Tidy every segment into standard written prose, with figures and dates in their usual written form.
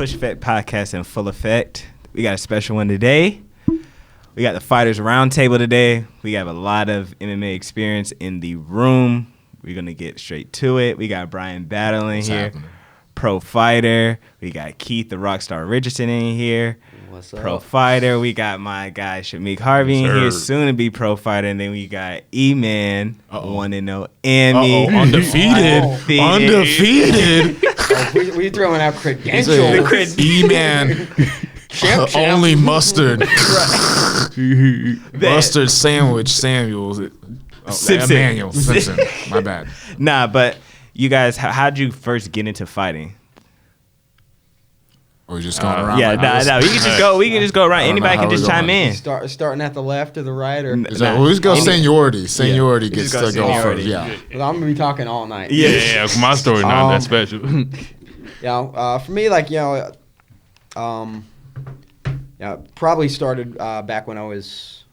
Push Effect Podcast in full effect. We got a special one today. We got the Fighters Roundtable today. We have a lot of MMA experience in the room. We're going to get straight to it. We got Bryan Battle in here, happening? Pro fighter. We got Keith the Rockstar Richardson in here. What's up? Pro fighter. We got my guy Shameek Harvey in here, soon to be pro fighter. And then we got E-Man, 1-0 Emmy. Undefeated. We throwing out credentials. E-Man. Only mustard. Mustard sandwich Samuels. Emmanuel Simpson. My bad. Nah, but you guys, how'd you first get into fighting? Or we just going around? Yeah, no. We can just go around. Anybody can just chime in. Starting at the left or the right, or we'll just go seniority. Seniority gets to go first. Yeah. Well, I'm gonna be talking all night. Yeah. My story not that special. For me, probably started back when I was.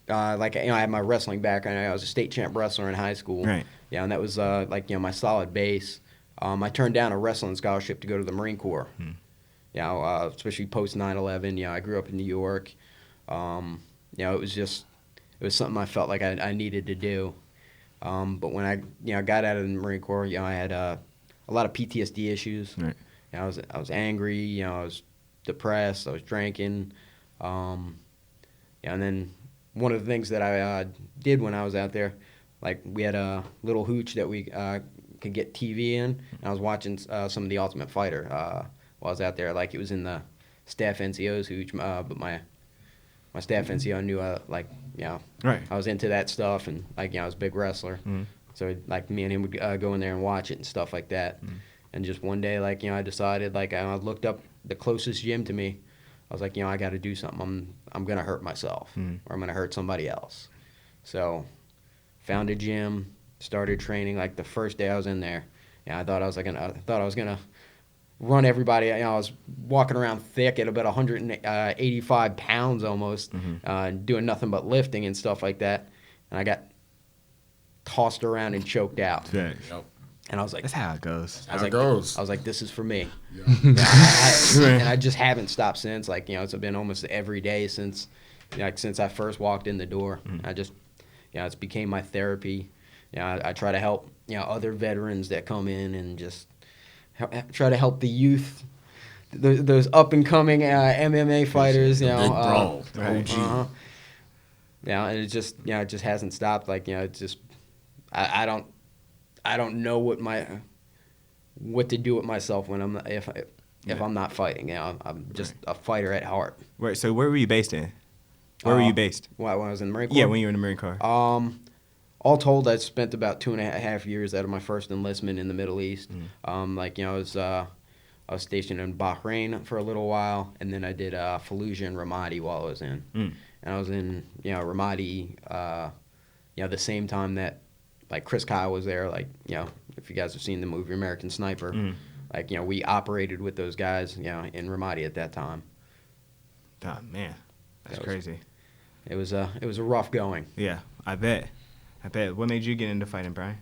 I had my wrestling background. I was a state champ wrestler in high school. Right. Yeah, and that was my solid base. I turned down a wrestling scholarship to go to the Marine Corps. Especially post 9/11. I grew up in New York. It was something I felt like I needed to do. But when I got out of the Marine Corps, I had a lot of PTSD issues. Right. I was angry. I was depressed. I was drinking. And then one of the things that I did when I was out there, we had a little hooch that we could get TV in, and I was watching some of The Ultimate Fighter while I was out there. It was in the staff NCO's hooch, but my staff NCO knew right. I was into that stuff, and I was a big wrestler. Mm-hmm. So me and him would go in there and watch it and stuff like that. Mm-hmm. And just one day, I decided, I looked up the closest gym to me. I was like, I got to do something. I'm going to hurt myself, or I'm going to hurt somebody else. So found a gym, started training. The first day I was in there, I thought I was gonna run everybody. I was walking around thick at about 185 pounds almost, doing nothing but lifting and stuff like that. And I got tossed around and choked out. Yeah. Yep. And I was like, That's how it goes. I was like, this is for me. Yeah. And I just haven't stopped since. It's been almost every day since I first walked in the door. I just, it's became my therapy. I try to help, other veterans that come in and just try to help the youth, those up and coming MMA fighters. Big bro, OG. And it just, it just hasn't stopped. It's just, I don't know what to do with myself when if I'm not fighting. I'm just a fighter at heart. Right. So where were you based in? Where were you based? When I was in the Marine Corps? Yeah, when you were in the Marine Corps. All told, I spent about 2.5 years out of my first enlistment in the Middle East. I was stationed in Bahrain for a little while, and then I did Fallujah and Ramadi while I was in. And I was in Ramadi the same time that Chris Kyle was there. If you guys have seen the movie American Sniper, we operated with those guys in Ramadi at that time. Oh man, that's crazy. It was a rough going. Yeah, I bet. What made you get into fighting, Bryan?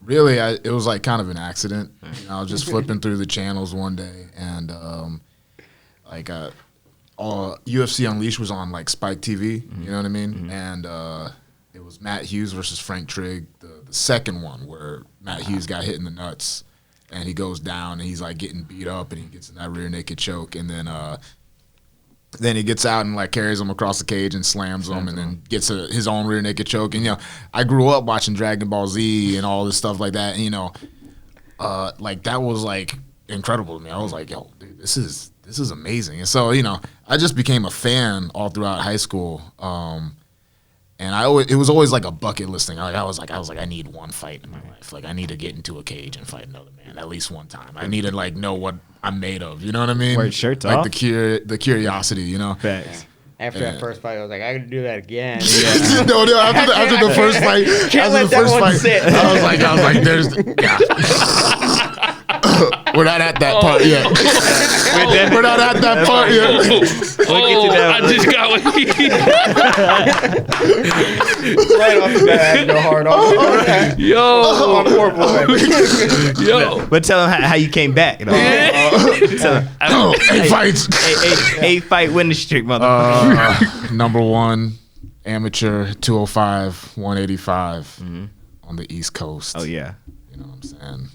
Really, it was kind of an accident. I was just flipping through the channels one day, and UFC Unleashed was on Spike TV. You know what I mean? And it was Matt Hughes versus Frank Trigg, the second one where Matt Hughes got hit in the nuts, and he goes down, and he's getting beat up, and he gets in that rear naked choke, and then he gets out and carries him across the cage and slams him, and then gets his own rear naked choke. And I grew up watching Dragon Ball Z and all this stuff like that. And, that was incredible to me. I was like, yo, dude, this is amazing. And so I just became a fan all throughout high school. And it was always a bucket list thing. I was like, I need one fight in my life. I need to get into a cage and fight another man at least one time. I need to know what I'm made of. You know what I mean? Wear shirts off. The curiosity. Facts. After that first fight, I was like, I gotta do that again. Yeah. no. After the first fight, Can't let that one sit. I was like, there's. We're not at that part yet. We're not at that part yet. I just got what Right off the bat, no hard on. Yo, My poor boy. yo. But tell them how you came back. You know? Tell them, 8 fights. eight fight winning streak, motherfucker. Number 1 amateur 205, 185 on the East Coast. Oh yeah. You know what I'm saying?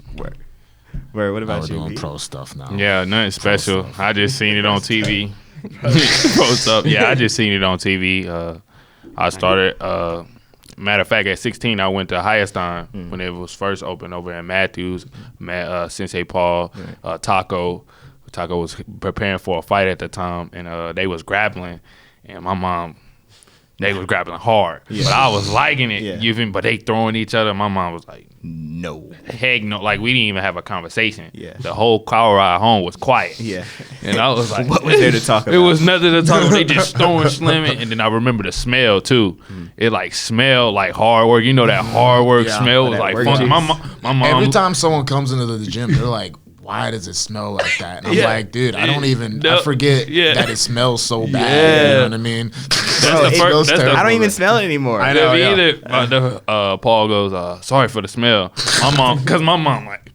Where? What Now about we're you? doing B? pro stuff now. Yeah, nothing special. I just seen it on TV. Post up. Yeah, I just seen it on TV. I started. Matter of fact, at 16, I went to Hayastan when it was first opened over in Matthews. Sensei Paul, Taco. Taco was preparing for a fight at the time, and they was grappling, and my mom. They was grappling hard, but I was liking it. Yeah. But they throwing each other. My mom was like, No. heck no. Like, we didn't even have a conversation. Yeah. The whole car ride home was quiet. Yeah. And I was like, What was there to talk about? It was nothing to talk about. They just throwing, slamming. And then I remember the smell, too. It, like, smelled like hard work. You know that hard work Yeah. smell was, That like, work fun. juice. My mom. Every time someone comes into the gym, they're like, why does it smell like that? And I'm like, dude, I don't even, I forget that it smells so bad. You know what I mean? I don't even smell it anymore. I know. Yeah, yeah. either. Paul goes, sorry for the smell. Because my mom, like,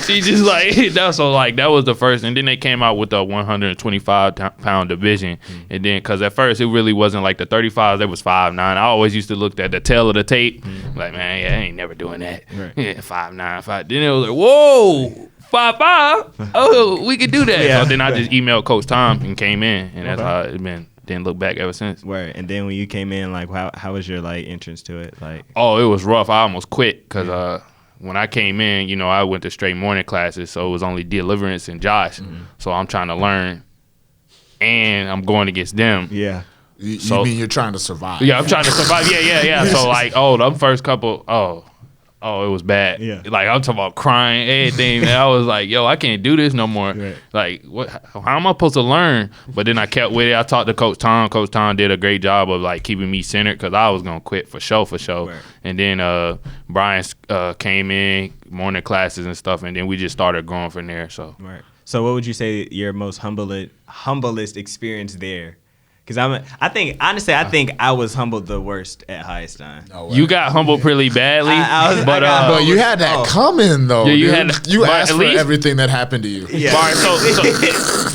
she just like that was the first, and then they came out with the 125-pound division, and then because at first it really wasn't like the 35s, they was 5'9". I always used to look at the tail of the tape, like, man, yeah, I ain't never doing that. Right. Yeah, 5'9", 5. Then it was like, whoa. 5'5". Oh, we could do that. Yeah. So then I just emailed Coach Tom and came in, and that's how it's been. Didn't look back ever since. Word. And then when you came in, like, how was your like entrance to it? Like, Oh, it was rough. I almost quit because when I came in, you know, I went to straight morning classes, so it was only Deliverance and Josh. So I'm trying to learn, and I'm going against them. yeah. You So- mean you're trying to survive? Yeah, I'm trying to survive. Yeah. So like, the first couple, it was bad. Yeah. Like I'm talking about crying, everything. And I was like, yo, I can't do this no more. Right. Like, what? How am I supposed to learn? But then I kept with it. I talked to Coach Tom. Coach Tom did a great job of like keeping me centered because I was gonna quit for sure. Right. And then Brian came in, morning classes and stuff, and then we just started growing from there. So Right. So what would you say your most humblest experience there? Because I think I was humbled the worst at Hayastan. No way. you got humbled pretty badly, I got But you had that coming though. Yeah, you dude. had- You but asked at for least- everything that happened to you. Yeah. Right, so,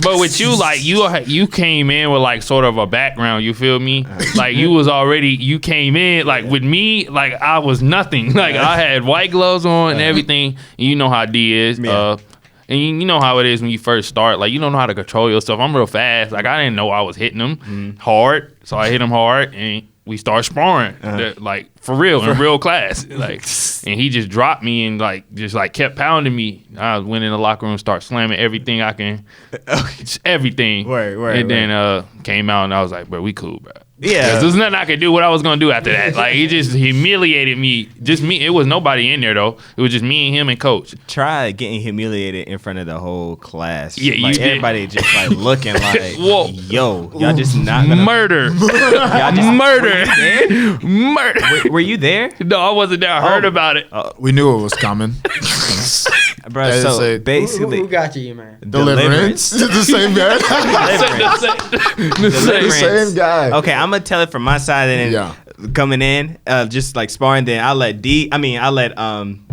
but with you, like you came in with like sort of a background. You feel me? Like you came in like with me, like I was nothing. Like I had white gloves on and everything. And you know how D is. Yeah. And you know how it is when you first start. Like you don't know how to control yourself. I'm real fast. Like I didn't know I was hitting him hard, so I hit him hard, and we start sparring. Like for real in real class. Like, and he just dropped me and just kept pounding me. I went in the locker room, start slamming everything I can, just everything. Right, And then came out and I was like, bro, we cool, bro. Yeah. There's nothing I could do what I was gonna do after that. Like he just humiliated me. Just me. It was nobody in there though. It was just me and him and coach. Try getting humiliated in front of the whole class. Yeah, you like did. everybody just like looking like, Whoa. yo, y'all just not gonna Murder. Y'all just, Murder. Murder. Were you there, No, I wasn't there. I heard about it. We knew it was coming. bro? They So say- basically, Who got you, man? Deliverance. the same guy. Deliverance. The same guy. Okay, I'm gonna tell it from my side, and then coming in, just like sparring. Then I'll let God damn.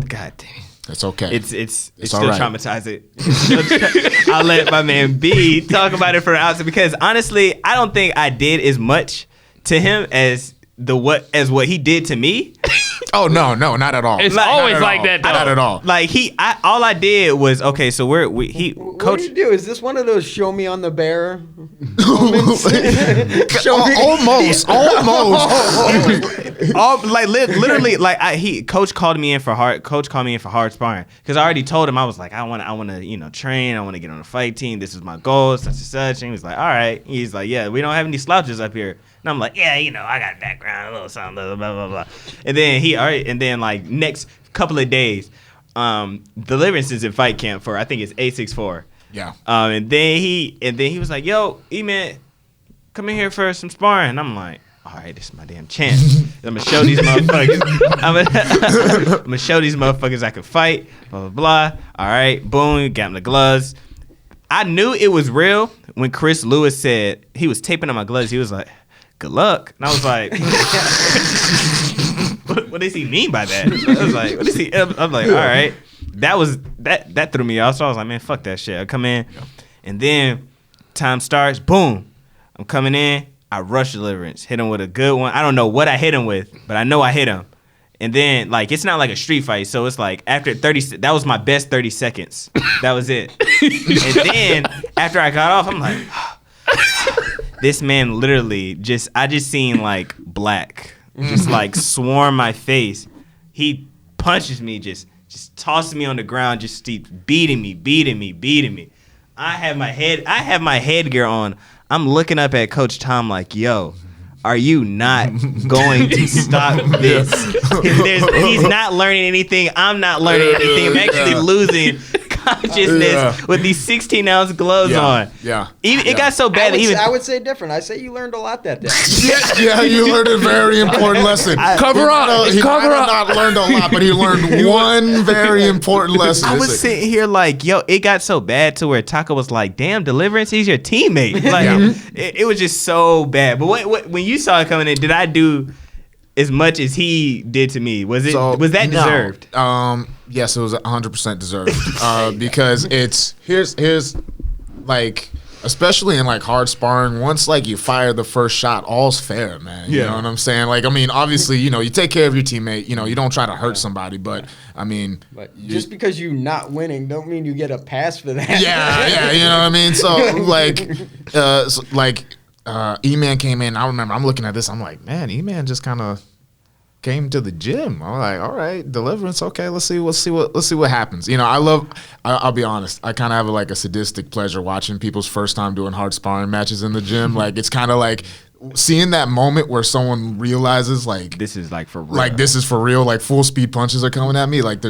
That's okay. It's all still right. traumatizing. I'll let my man B talk about it from the outside because honestly, I don't think I did as much to him as what he did to me. Oh no, not at all. It's Like- always Not at like all. that though. Not at all. Like all I did was okay. So What coach. do you do? Is this one of those show me on the bear moments? Show me. Almost. Literally, like coach called me in for hard sparring because I already told him I was like I want to train, I want to get on a fight team, this is my goal, such and such. And he was like, all right. He's like, yeah, we don't have any slouches up here. And I'm like, yeah, I got background, a little something, blah blah blah blah. And then like next couple of days, Deliverance is in fight camp for I think it's 864. Yeah. And then he was like, yo, E-Man, come in here for some sparring. And I'm like, all right, this is my damn chance. I'm gonna show these motherfuckers. I'm gonna show these motherfuckers I can fight. Blah blah blah. All right, boom, got him the gloves. I knew it was real when Chris Lewis said he was taping on my gloves. He was like, "Good luck," and I was like, "What does he mean by that?" I was like, "What is he?" I'm like, "All right." That threw me off. So I was like, "Man, fuck that shit." I come in, and then time starts. Boom, I'm coming in. I rush Deliverance, hit him with a good one. I don't know what I hit him with, but I know I hit him. And then, like, it's not like a street fight, so it's like after 30, that was my best 30 seconds. That was it. And then after I got off, I'm like, this man literally I just seen like black, just like swarm my face. He punches me, just tosses me on the ground, just keep beating me. I have my headgear on. I'm looking up at Coach Tom like, yo, are you not going to stop this? He's not learning anything. I'm not learning anything. I'm actually losing consciousness with these 16-ounce gloves on. Yeah. It got so bad. I would say different. I say you learned a lot that day. Yeah, you learned a very important lesson. Cover up. He might have not learned a lot, but he learned one very important lesson. I was sitting here like, yo, it got so bad to where Taco was like, damn, Deliverance, he's your teammate. Like, it was just so bad. But when you saw it coming in, did I do as much as he did to me? Was that deserved? Yes, it was 100% deserved. Because here's like, especially in like hard sparring, once like you fire the first shot, all's fair, man. You know what I'm saying? Like, I mean, obviously, you take care of your teammate. You don't try to hurt somebody, but I mean, just because you not winning don't mean you get a pass for that. Yeah, you know what I mean. So E-Man came in. I remember I'm looking at this. I'm like, man, E-Man just kind of came to the gym. I'm like, all right, Deliverance. Okay, let's see what happens. I'll be honest. I kind of have a sadistic pleasure watching people's first time doing hard sparring matches in the gym. Like, it's kind of like seeing that moment where someone realizes like this is like for real. Like, this is for real. Like, full speed punches are coming at me. Like,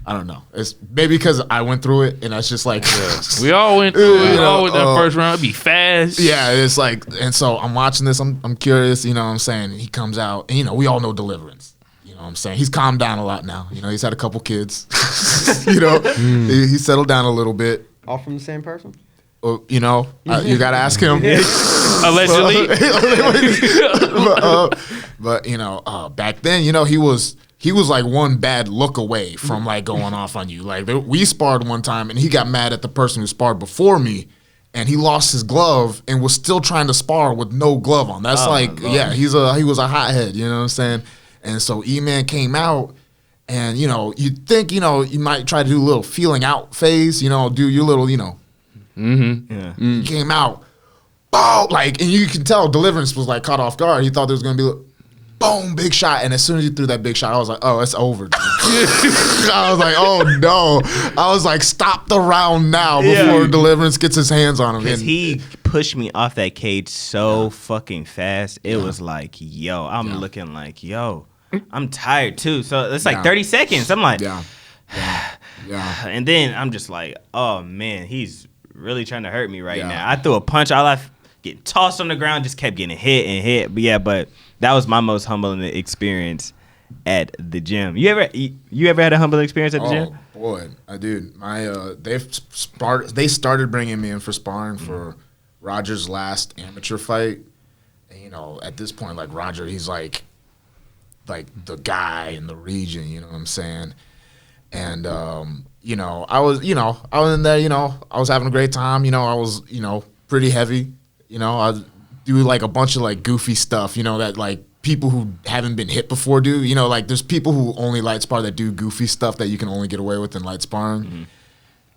I don't know. It's maybe because I went through it, and it's just like we all went through it. All with that first round, it'd be fast. Yeah, it's like, and so I'm watching this. I'm curious. You know what I'm saying? He comes out, and we all know Deliverance. You know what I'm saying? He's calmed down a lot now. He's had a couple kids. He settled down a little bit. All from the same person? You got to ask him. Allegedly. But back then, he was like one bad look away from like going off on you. Like, we sparred one time, and he got mad at the person who sparred before me, and he lost his glove and was still trying to spar with no glove on. That's he was a hothead. You know what I'm saying? And so E-Man came out, and you'd think you might try to do a little feeling out phase. Do your little He came out, boom, like, and you can tell Deliverance was like caught off guard. He thought there was gonna be boom, big shot. And as soon as he threw that big shot, I was like, oh, it's over, dude. I was like, oh, no. I was like, stop the round now before Deliverance gets his hands on him. Because he pushed me off that cage so fucking fast. It was like, yo, I'm looking like, yo, I'm tired too. So it's like 30 seconds. I'm like, yeah. And then I'm just like, oh, man, he's really trying to hurt me right now. I threw a punch. All I getting tossed on the ground, just kept getting hit and hit. But that was my most humbling experience at the gym. You ever had a humbling experience at the gym? Oh boy, I did. They started bringing me in for sparring for Roger's last amateur fight. And, at this point, like, Roger, he's like the guy in the region. You know what I'm saying? And I was in there. I was having a great time. I was pretty heavy. I do like a bunch of like goofy stuff, that like people who haven't been hit before do. Like, there's people who only light spar that do goofy stuff that you can only get away with in light sparring. Mm-hmm.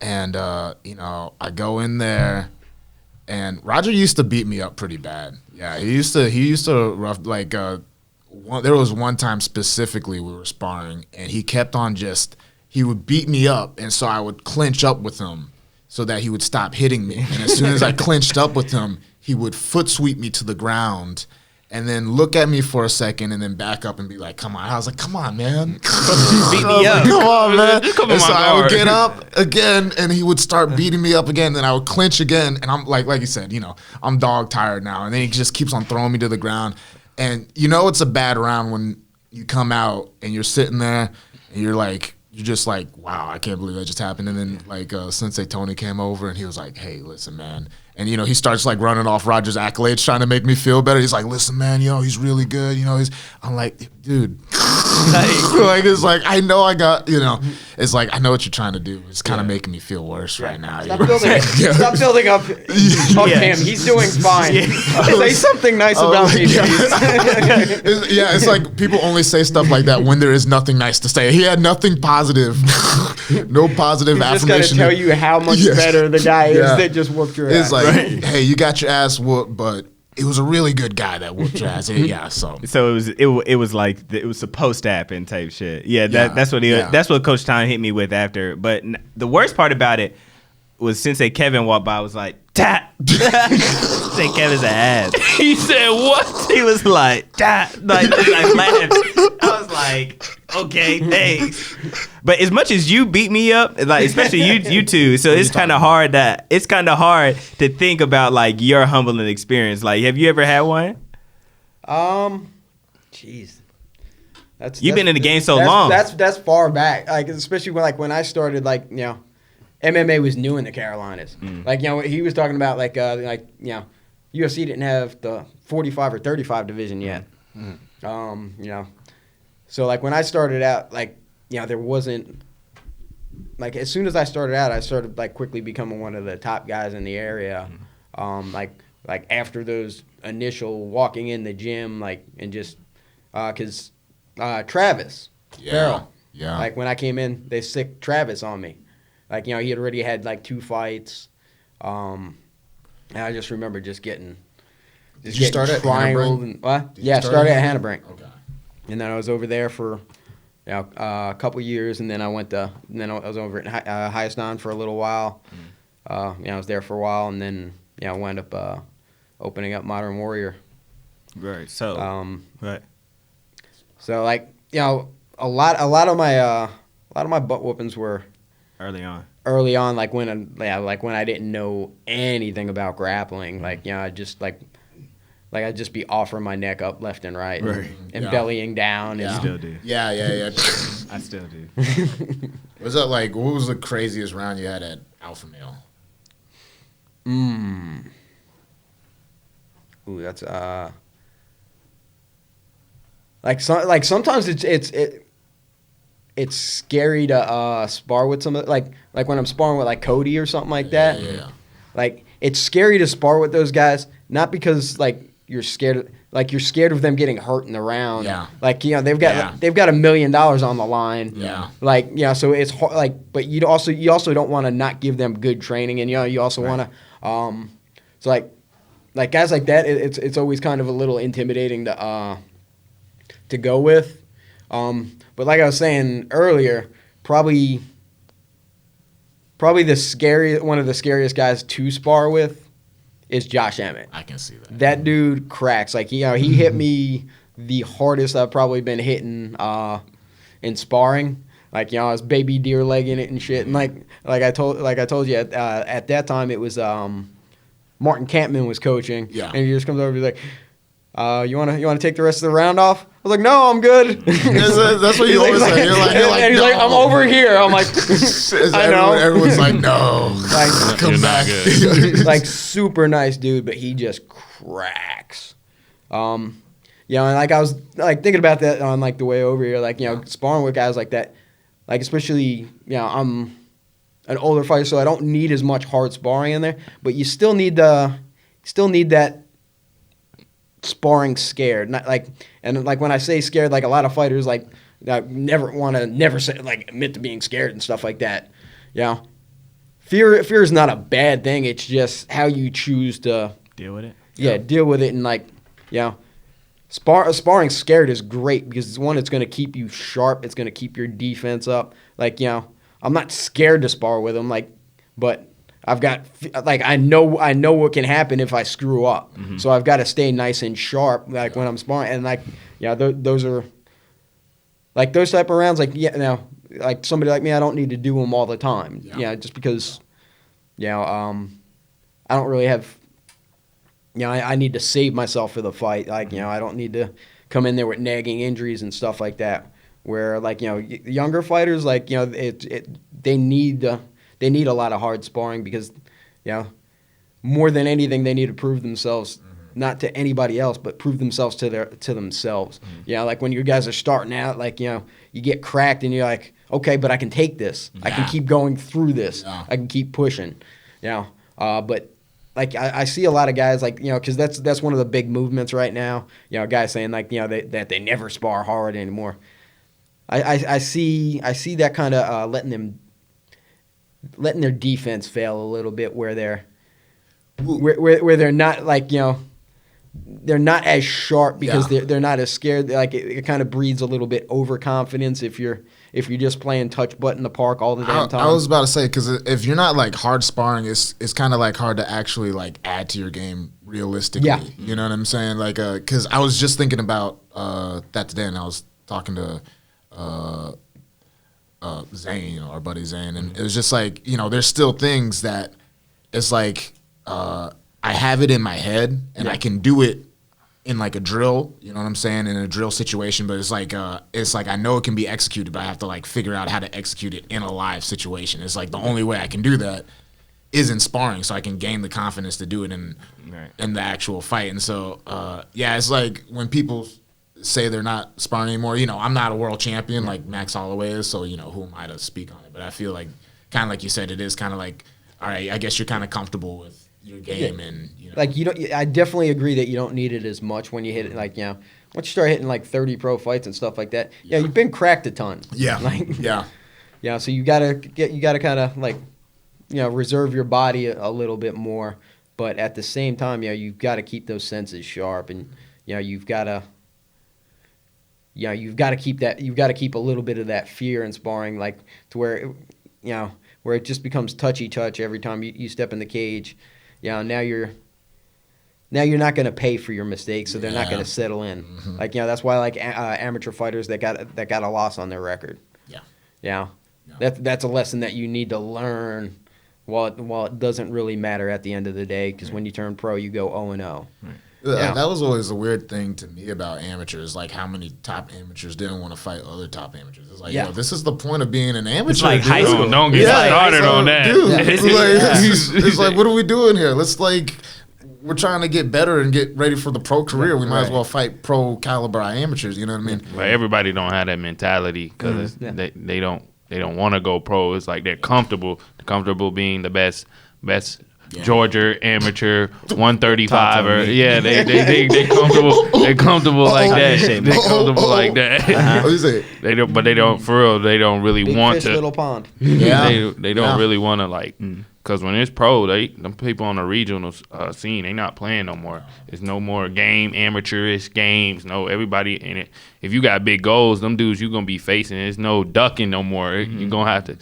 And I go in there, and Roger used to beat me up pretty bad. Yeah, he used to rough like there was one time specifically we were sparring, and he kept on he would beat me up, and so I would clinch up with him so that he would stop hitting me. And as soon as I clinched up with him, he would foot sweep me to the ground and then look at me for a second and then back up and be like, come on. I was like, come on, man. Beat me up. Come on, man. Come and so on, I would get up again, and he would start beating me up again. Then I would clinch again. And I'm like you said, I'm dog tired now. And then he just keeps on throwing me to the ground. And you know it's a bad round when you come out and you're sitting there and you're just like, wow, I can't believe that just happened. And then like Sensei Tony came over and he was like, hey, listen, man. And, you know, he starts like running off Roger's accolades, trying to make me feel better. He's like, listen, man, you know, he's really good. You know, I'm like, dude, like, it's like, I know I got, you know, it's like, I know what you're trying to do. It's kind of making me feel worse right now. Stop building up him. He's doing fine. Say something nice about me, please. It's like people only say stuff like that when there is nothing nice to say. He had nothing positive, no positive He's affirmation. just gonna tell you how much better the guy is that just whooped your ass. It's like, hey, you got your ass whooped, but it was a really good guy that whooped your ass. Yeah, so it was like it was supposed to happen type shit. Yeah, that's what Coach Tom hit me with after. But the worst part about it was Sensei Kevin walked by. I was like, "Tap." Sensei Kevin's an ass. He said what? He was like, "Tap," like laughing. I was like, "Okay, thanks." But as much as you beat me up, like especially you two, so it's kind of hard to think about like your humbling experience. Like, have you ever had one? Jeez. You've been in the game so long. That's far back. Like especially when I started, like, you know, MMA was new in the Carolinas. Like, you know, he was talking about like you know, UFC didn't have the 45 or 35 division yet. You know, so like when I started out, like, you know, there wasn't, like, as soon as I started out, I started like quickly becoming one of the top guys in the area. Like after those initial walking in the gym, like, and just because Travis Farrell, like when I came in, they sicked Travis on me. Like, you know, he had already had like 2 fights. And I just remember just getting start at triangled. Hannah-Brink? What? Yeah, started at Hannah-Brink. Okay. And then I was over there for, you know, a couple years, and then I was over at Higheston for a little while. You know, I was there for a while, and then, you know, I wound up opening up Modern Warrior. Right. So. Right. So, like, you know, a lot of my butt whoopings were early on, like when I didn't know anything about grappling. Like, you know, I'd just be offering my neck up left and right, and bellying down. Yeah. And still do. Yeah. I still do. Was that like, what was the craziest round you had at Alpha Male? Ooh, that's like sometimes it's scary to spar with some, like when I'm sparring with like Cody or something like that. Yeah. Like, it's scary to spar with those guys, not because like you're scared of them getting hurt in the round. Yeah. Like, you know, they've got $1 million on the line. Yeah. Like, you know, so it's hard, like, but you also don't want to not give them good training, and, you know, you also want to so like guys like that, it's always kind of a little intimidating to go with. But like I was saying earlier, probably one of the scariest guys to spar with is Josh Emmett. I can see that. That dude cracks. Like, you know, he hit me the hardest I've probably been hitting in sparring. Like, you know, I was baby deer legging it and shit. And like I told you at that time, it was Martin Campman was coaching. Yeah. And he just comes over and be like, you wanna take the rest of the round off? I was like, no, I'm good. That's what you always say. You're like, and he's no. like, I'm over here. I'm like, I know. Everyone's like, no. Like, come back. Like, super nice dude, but he just cracks. You know, and like I was like thinking about that on like the way over here, like, you know, sparring with guys like that, like, especially, you know, I'm an older fighter, so I don't need as much hard sparring in there, but you still need that sparring scared, not like, and like when I say scared, like a lot of fighters like never say, like, admit to being scared and stuff like that. You know, fear is not a bad thing. It's just how you choose to deal with it. Yeah, deal with it, and like, you know, sparring scared is great because it's going to keep you sharp. It's going to keep your defense up. Like, you know, I'm not scared to spar with them, like, but I've got, like, I know what can happen if I screw up. Mm-hmm. So I've got to stay nice and sharp, like, when I'm sparring. And, like, yeah, those are, like, those type of rounds, like, yeah, now, like, somebody like me, I don't need to do them all the time. Yeah, just because, you know, I don't really have, I need to save myself for the fight. Like, I don't need to come in there with nagging injuries and stuff like that. Where, like, younger fighters, like, they need a lot of hard sparring because, more than anything, they need to prove themselves, not to anybody else, but prove themselves to themselves. Like when you guys are starting out, like, you get cracked and you're like, okay, but I can take this. I can keep going through this. I can keep pushing. But like I see a lot of guys like, because that's one of the big movements right now. Guys saying like, that they never spar hard anymore. I see that kind of letting their defense fail a little bit where they're not like, they're not as sharp because they're not as scared. Like it kind of breeds a little bit overconfidence if you're just playing touch butt in the park all the damn time. I was about to say, because if you're not like hard sparring, it's kind of like hard to actually like add to your game realistically. Yeah. You know what I'm saying? Like, because I was just thinking about that today, and I was talking to Zane, our buddy Zane, and it was just like, there's still things that it's like I have it in my head and I can do it in like a drill, you know what I'm saying, in a drill situation, but it's like I know it can be executed, but I have to like figure out how to execute it in a live situation. It's like the only way I can do that is in sparring, so I can gain the confidence to do it in the actual fight. And so it's like when people say they're not sparring anymore, I'm not a world champion like Max Holloway is, so who am I to speak on it? But I feel like kind of like you said, it is kind of like, all right, I guess you're kind of comfortable with your game, and like I definitely agree that you don't need it as much when you hit it. Like once you start hitting like 30 pro fights and stuff like that, you've been cracked a ton. So you gotta kind of like reserve your body a little bit more, but at the same time, you've got to keep those senses sharp, and you've got to keep a little bit of that fear in sparring, like to where where it just becomes touchy touch every time you step in the cage. Now you're not going to pay for your mistakes, so they're not going to settle in. Like that's why like amateur fighters that got a loss on their record. That's a lesson that you need to learn. While it doesn't really matter at the end of the day, because when you turn pro, you go 0-0. That was always a weird thing to me about amateurs, like how many top amateurs didn't want to fight other top amateurs. It's like, this is the point of being an amateur. It's like high school. Don't get started on that. Dude, it's like, what are we doing here? We're trying to get better and get ready for the pro career. We might as well fight pro caliber amateurs. You know what I mean? But everybody don't have that mentality because they don't want to go pro. It's like they're comfortable. Comfortable being the best Georgia amateur 135 or they comfortable. They're comfortable like that. They're comfortable like that. What do you say? They don't for real. They don't really Big want fish, to. little pond. They don't really want to like. Because when it's pro, them people on the regional scene, they not playing no more. There's no more amateurish games. No, everybody in it. If you got big goals, them dudes you gonna be facing. There's no ducking no more. You're gonna have to.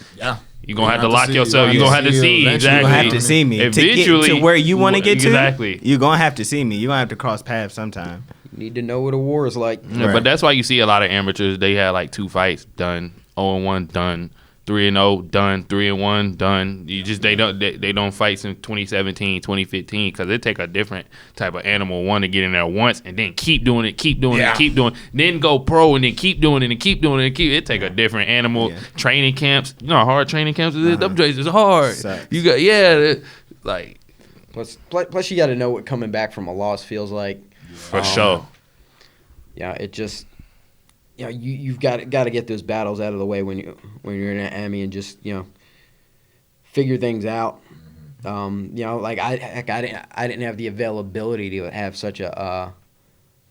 You're going to have to lock yourself. You're going to have to see. Exactly. You're going to have to see me. Eventually. To get to where you want to get to, exactly. You're going to have to see me. You're going to have to cross paths sometime. You need to know what a war is like. Yeah, but that's why you see a lot of amateurs. They had like 2 fights done, 0-1 done, 3-0 done, 3-1 done. They don't fight since 2017, 2015 because it take a different type of animal one to get in there once and then keep doing it, then go pro and then keep doing it and keep doing it. It take a different animal. Training camps, you know how hard training camps is. Them places is hard. Sucks. You got like. Plus you got to know what coming back from a loss feels like. For sure. It just. You've got to get those battles out of the way when you're in an AMI and just figure things out. Like I didn't have the availability to have such a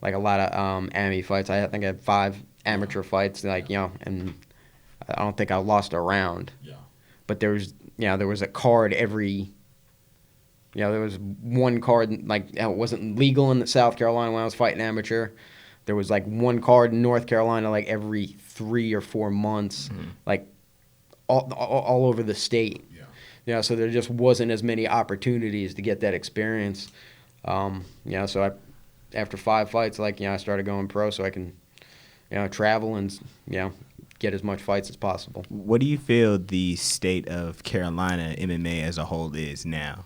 lot of AMI fights. I think I had 5 amateur fights, and I don't think I lost a round. But there was a card every. There was one card it wasn't legal in South Carolina when I was fighting amateur. There was like one card in North Carolina like every 3 or 4 months, like all over the state. So there just wasn't as many opportunities to get that experience. So after 5 fights, I started going pro so I can, travel and get as much fights as possible. What do you feel the state of Carolina MMA as a whole is now?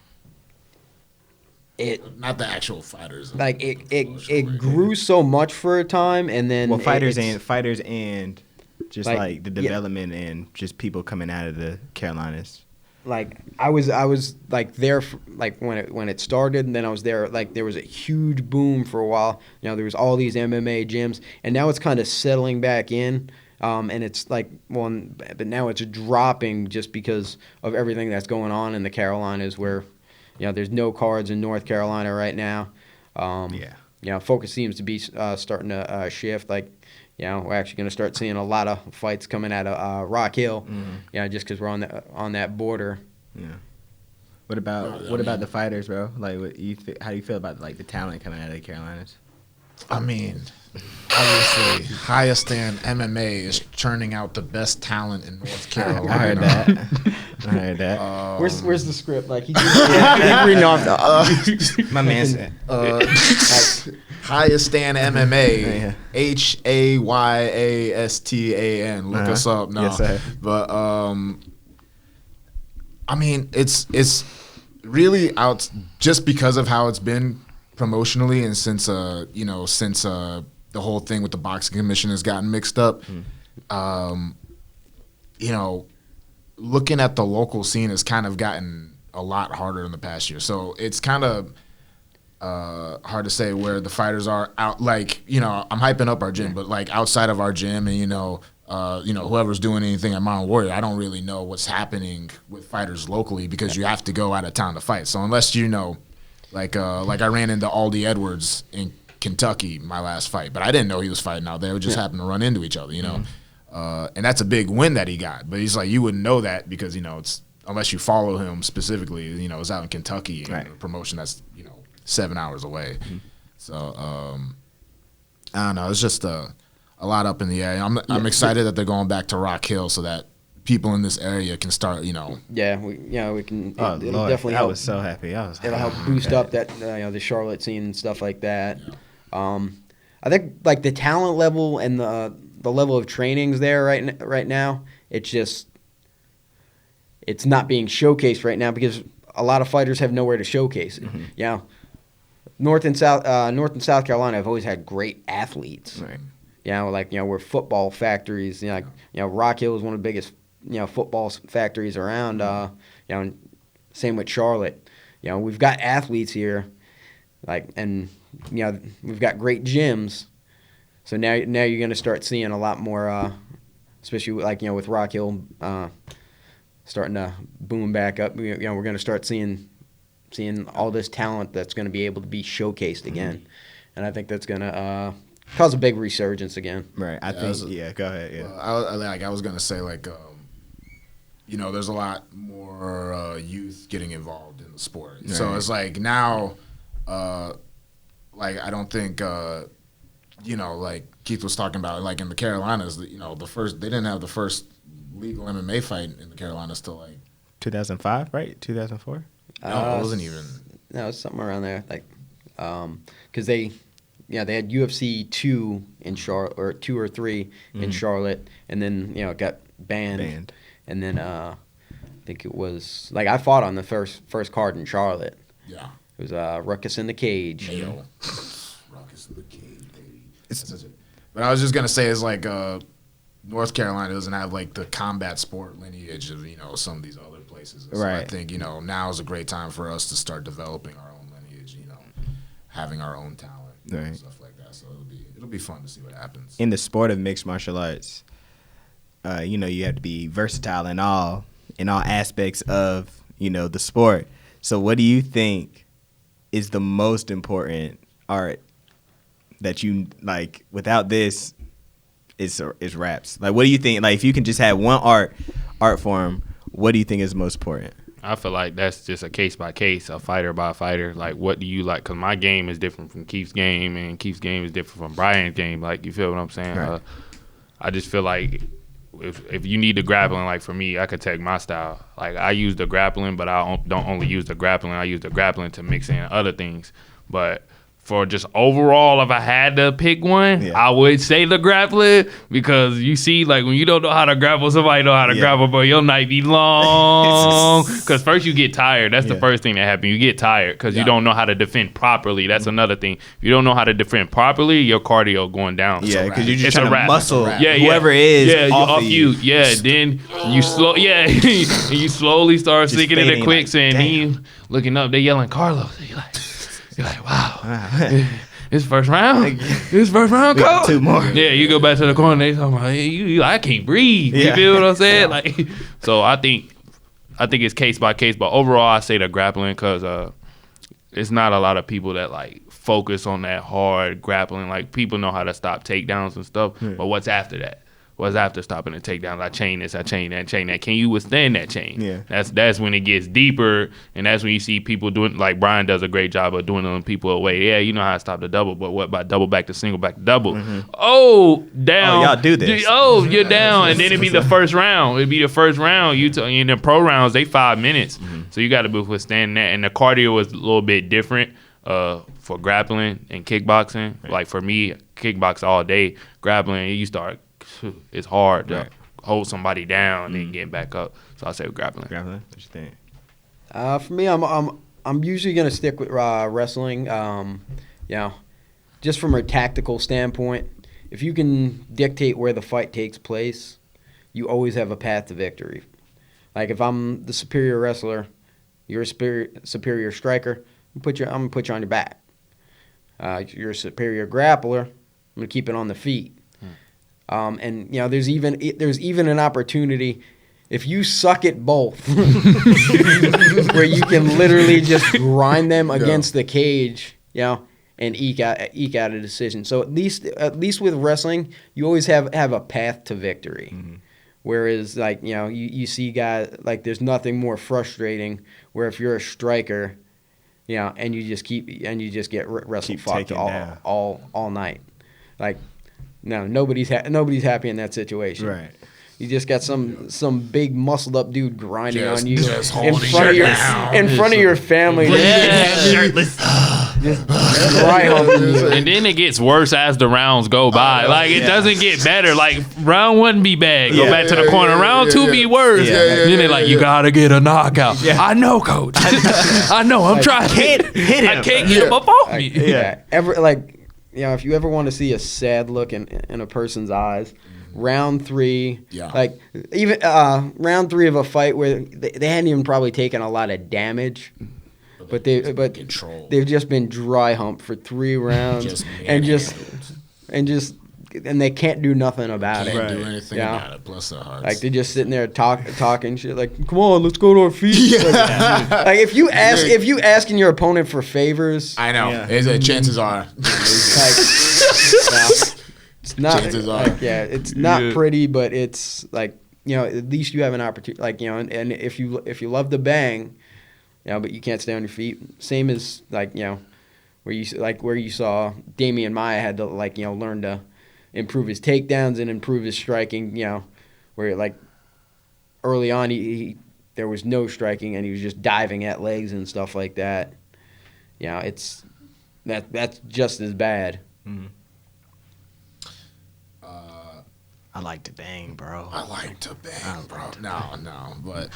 Not the actual fighters. like it grew so much for a time, and then Well, fighters and just Like, like the yeah. development and just people coming out of the Carolinas. like I was like there like when it started, and then I was there. Like there was a huge boom for a while. There was all these MMA gyms, and now it's kind of settling back in. And it's like but now it's dropping just because of everything that's going on in the Carolinas, where there's no cards in North Carolina right now. Focus seems to be starting to shift. Like, we're actually going to start seeing a lot of fights coming out of Rock Hill. Just because we're on that border. Yeah. What about the fighters, bro? Like, how do you feel about like the talent coming out of the Carolinas? I mean, obviously, highest stand MMA is churning out the best talent in North Carolina. I heard that. Where's the script? Like he's reading off the. My man said. Highest stand MMA, HAYASTAN. Look us up now. Yes, sir. But I mean, it's really out just because of how it's been promotionally, and since the whole thing with the boxing commission has gotten mixed up. Looking at the local scene has kind of gotten a lot harder in the past year. So it's kind of hard to say where the fighters are out. Like, I'm hyping up our gym, but like outside of our gym and, whoever's doing anything at Mountain Warrior, I don't really know what's happening with fighters locally because you have to go out of town to fight. So unless like I ran into Aldi Edwards in Kentucky my last fight, but I didn't know he was fighting out there. We just happened to run into each other, and that's a big win that he got. But he's like, you wouldn't know that because it's unless you follow him specifically. It's out in Kentucky and a promotion that's 7 hours away. So I don't know. It's just a lot up in the air. I'm excited that they're going back to Rock Hill so that people in this area can start. We can. Oh It'll Lord, definitely I help. was so happy. It'll help boost up that the Charlotte scene and stuff like that. I think like the talent level and the level of trainings there right now, it's not being showcased right now because a lot of fighters have nowhere to showcase it. North and South Carolina have always had great athletes. Right. We're football factories. Rock Hill is one of the biggest football factories around. And same with Charlotte. We've got athletes here, and we've got great gyms. So now you're going to start seeing a lot more, especially with Rock Hill starting to boom back up. We're going to start seeing all this talent that's going to be able to be showcased again, and I think that's going to cause a big resurgence again. Right. I think. Go ahead. Yeah. I was gonna say there's a lot more youth getting involved in the sport. Right. So it's like now, I don't think like Keith was talking about, like in the Carolinas, they didn't have the first legal MMA fight in the Carolinas till 2005, right? 2004. No, it wasn't even. No, it was something around there. Because they had UFC 2 in Charlotte, or 2 or 3 in Charlotte, and then it got banned. And then I think it was I fought on the first card in Charlotte. Yeah. It was Ruckus in the Cage. Mayo. Ruckus in the Cage, baby. But I was just gonna say is North Carolina doesn't have the combat sport lineage of some of these other places. So right. I think now is a great time for us to start developing our own lineage. Having our own talent. Right. And stuff like that. So it'll be fun to see what happens. In the sport of mixed martial arts, you have to be versatile in all aspects of the sport. So what do you think is the most important art that you like? Without this, is raps. What do you think? If you can just have one art form, what do you think is most important? I feel like that's just a case by case, a fighter by fighter. What do you like? Because my game is different from Keith's game, and Keith's game is different from Bryan's game. You feel what I'm saying? Right. I just feel like if you need the grappling, for me, I could take my style. I use the grappling, but I don't only use the grappling. I use the grappling to mix in other things. But for just overall, if I had to pick one, I would say the grappling, because you see, like, when you don't know how to grapple, somebody know how to grapple, but your night be long. Because first you get tired. That's the first thing that happens. You get tired because you don't know how to defend properly. That's another thing. If you don't know how to defend properly, your cardio going down. Yeah, because you're just it's trying to muscle whoever is off of you. Yeah, then you you slowly start Just sinking into fading, quicksand. like, And you looking up, they yelling Carlos. You're like, wow. This first round? This first round, coach? 2 more. Yeah, you go back to the corner, they talking about, hey, I can't breathe. You feel what I'm saying? Like, so I think it's case by case, but overall I say the grappling, because it's not a lot of people that like focus on that hard grappling. Like, people know how to stop takedowns and stuff, but what's after that? What's after stopping the takedowns? I chain this, I chain that, chain that. Can you withstand that chain? Yeah. That's when it gets deeper, and that's when you see people doing, like Bryan does a great job of doing them people away. Yeah, you know how to stop the double, but what about double back to single back to double? Oh, down. Oh, y'all do this. Oh, you're down, and then it'd be the first round. It'd be the first round. In the pro rounds, they 5 minutes, so you got to be withstanding that. And the cardio is a little bit different for grappling and kickboxing. Right. Like for me, kickbox all day, grappling, you start. It's hard to hold somebody down and then get back up. So I say grappling. Grappling. What you think? For me, I'm usually gonna stick with wrestling. Just from a tactical standpoint, if you can dictate where the fight takes place, you always have a path to victory. Like if I'm the superior wrestler, you're a superior striker, I'm gonna put you on your back. You're a superior grappler, I'm gonna keep it on the feet. And there's even an opportunity if you suck at both, where you can literally just grind them against the cage, and eke out a decision. So at least with wrestling, you always have a path to victory. Mm-hmm. Whereas you see guys, like, there's nothing more frustrating where if you're a striker, and you just get wrestle fucked all night, like. No, nobody's happy in that situation. Right. You just got some big muscled up dude grinding on you in front of your family. Shirtless. Just dry humping you. And then it gets worse as the rounds go by. It doesn't get better. Like, round 1 be bad. Go back to the corner. Round 2 be worse. Then they're like, you gotta get a knockout. Yeah. I know, coach. I know. I'm trying. I can't hit him. I can't get him up off me. If you ever want to see a sad look in a person's eyes, round 3, even round 3 of a fight where they hadn't even probably taken a lot of damage, but they've just been dry humped for 3 rounds and they can't do nothing about it. Can't do anything about it. Bless their hearts. Like, they're just sitting there talking shit. Like, come on, let's go to our feet. Like if you asking your opponent for favors, I know. Chances are. It's not. Chances are. It's not pretty, but it's like, at least you have an opportunity. Like, and if you love to bang, but you can't stay on your feet. Same as where you saw Damian Maia had to learn to improve his takedowns and improve his striking, where early on he there was no striking and he was just diving at legs and stuff like that. That's just as bad. Mm-hmm. I like to bang, bro. No, but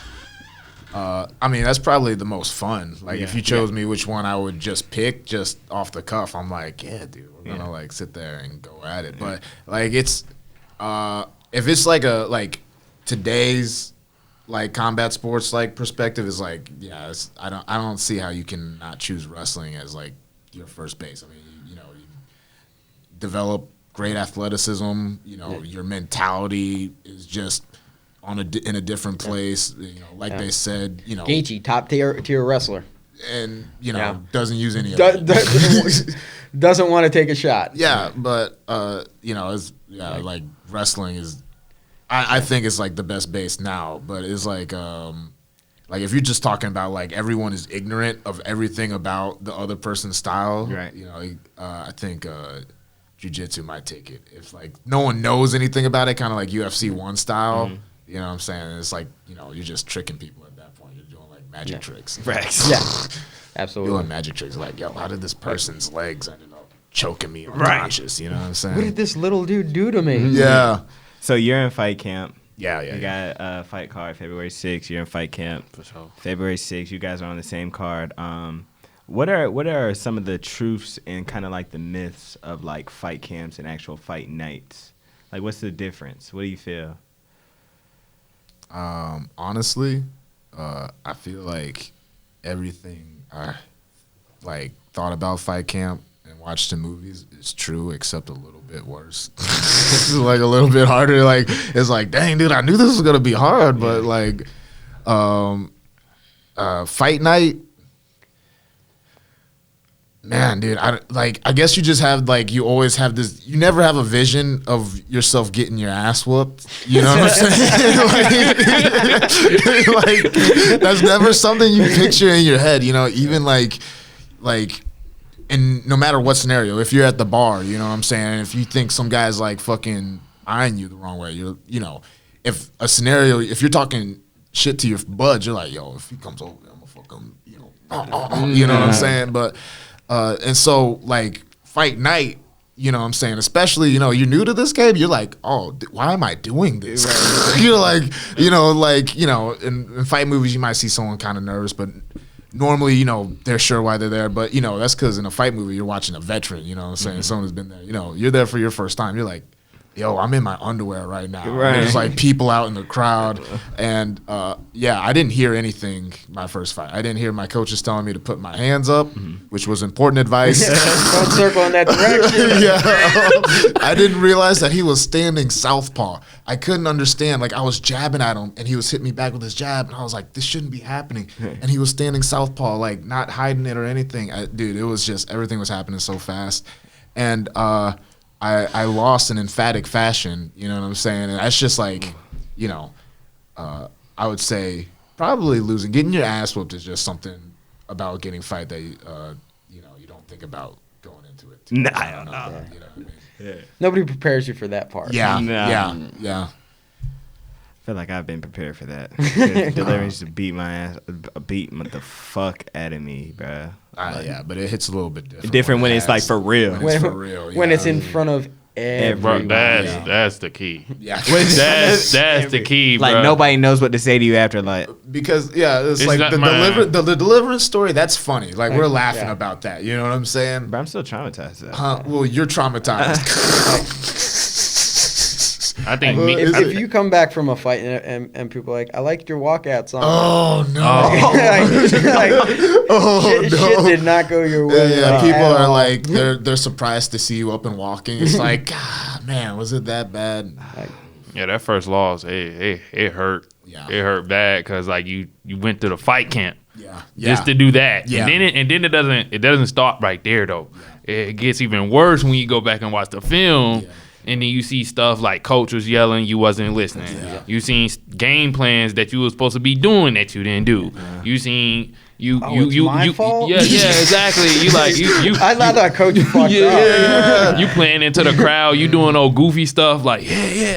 that's probably the most fun. Like, if you chose me which one I would just pick just off the cuff, I'm like, yeah, dude, we're gonna sit there and go at it. But it's if it's today's combat sports perspective is I don't see how you can not choose wrestling as your first base. I mean, you develop great athleticism. Your mentality is just in a different place. They said, Gaethje, top tier wrestler, and doesn't use any of it. Doesn't want to take a shot. Yeah, but wrestling is. I think it's the best base now, but it's if you're just talking about everyone is ignorant of everything about the other person's style, right? I think jiu-jitsu might take it. If no one knows anything about it, kind of like UFC 1 style, you know what I'm saying? It's you're just tricking people at that point. You're doing magic tricks. Facts. Yeah, You absolutely. and magic tricks, like, yo, how did this person's legs ended up choking me Right. unconscious? You know what I'm saying? What did this little dude do to me? Yeah. So you're in fight camp. Yeah. You got a fight card February 6th. You're in fight camp. For sure. February 6th. You guys are on the same card. What are some of the truths and kind of like the myths of like fight camps and actual fight nights? Like, what's the difference? What do you feel? Honestly, I feel like everything I like thought about fight camp and watched in movies is true, except a little bit worse. It's like a little bit harder. Like, it's like, dang, dude, I knew this was gonna be hard, but like, fight night. Man, dude, I guess you just have, like, you always have this, you never have a vision of yourself getting your ass whooped. You know what I'm saying? like, that's never something you picture in your head, you know, even like, and no matter what scenario, if you're at the bar, you know what I'm saying? If you think some guy's like fucking eyeing you the wrong way, you know, if a scenario, if you're talking shit to your bud, you're like, yo, if he comes over, I'm gonna fuck him, you know, you know what I'm saying? But, and so, like, fight night, you know what I'm saying? Especially, you know, you're new to this game, you're like, oh, why am I doing this? You're like, in fight movies, you might see someone kind of nervous, but normally, you know, they're sure why they're there. But, you know, that's because in a fight movie, you're watching a veteran, you know what I'm saying? Someone who's been there. You know, you're there for your first time. You're like, yo, I'm in my underwear right now. Right. There's like people out in the crowd. And yeah, I didn't hear anything my first fight. I didn't hear my coaches telling me to put my hands up, which was important advice. Don't circle in that direction. Yeah. I didn't realize that he was standing southpaw. I couldn't understand. Like, I was jabbing at him, and he was hitting me back with his jab, and I was like, this shouldn't be happening. And he was standing southpaw, like, not hiding it or anything. Dude, it was just, everything was happening so fast. And I lost in emphatic fashion, you know what I'm saying? And that's just like, you know, I would say probably losing. Getting your ass whooped is just something about getting fight that, you know, you don't think about going into it. Nah, I don't know. You know what I mean? Yeah. Nobody prepares you for that part. Yeah, No. yeah. I feel like I've been prepared for that. Delivery used to beat my ass, beat the fuck out of me, bro. Yeah, but it hits a little bit different. Different when it's like for real. When it's for real, When yeah. it's in front of everyone. That's the key. Yeah. That's the key, bro. Like nobody knows what to say to you after. Like, Because it's It's like not the deliverance story. That's funny. Like, we're laughing Yeah. about that. You know what I'm saying? but I'm still traumatized. Though. Well, you're traumatized. I think Well, me. is If it- you come back from a fight and people are like, I liked your walkout song. Oh no! Shit did not go your way. Yeah, like, people at are all. like they're surprised to see you up and walking. It's like, God, man, was it that bad? Yeah, that first loss, it hurt. Yeah. It hurt bad because like you went to the fight camp Yeah, just to do that, Yeah. and then it doesn't stop right there though. It gets even worse when you go back and watch the film. Yeah. And then you see stuff like coach was yelling, you wasn't listening. Yeah. You seen game plans that you was supposed to be doing that you didn't do. You seen it's my fault? Yeah, exactly. You like you. I thought coach fucked up. Yeah. You playing into the crowd, you doing old goofy stuff like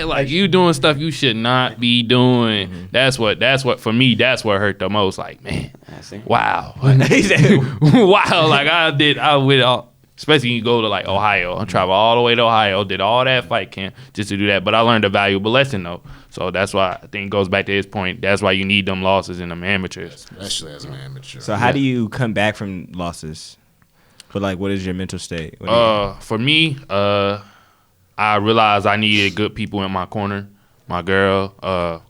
like you doing stuff you should not be doing. That's what for me, that's what hurt the most. Like, man, wow. Wow, like I went all, especially you go to like Ohio. I travel all the way to Ohio, did all that fight camp just to do that. But I learned a valuable lesson though. So that's why I think it goes back to his point. That's why you need them losses in them amateurs. Especially as an amateur. So how do you come back from losses? But like, what is your mental state? What do you- For me, I realized I needed good people in my corner. My girl,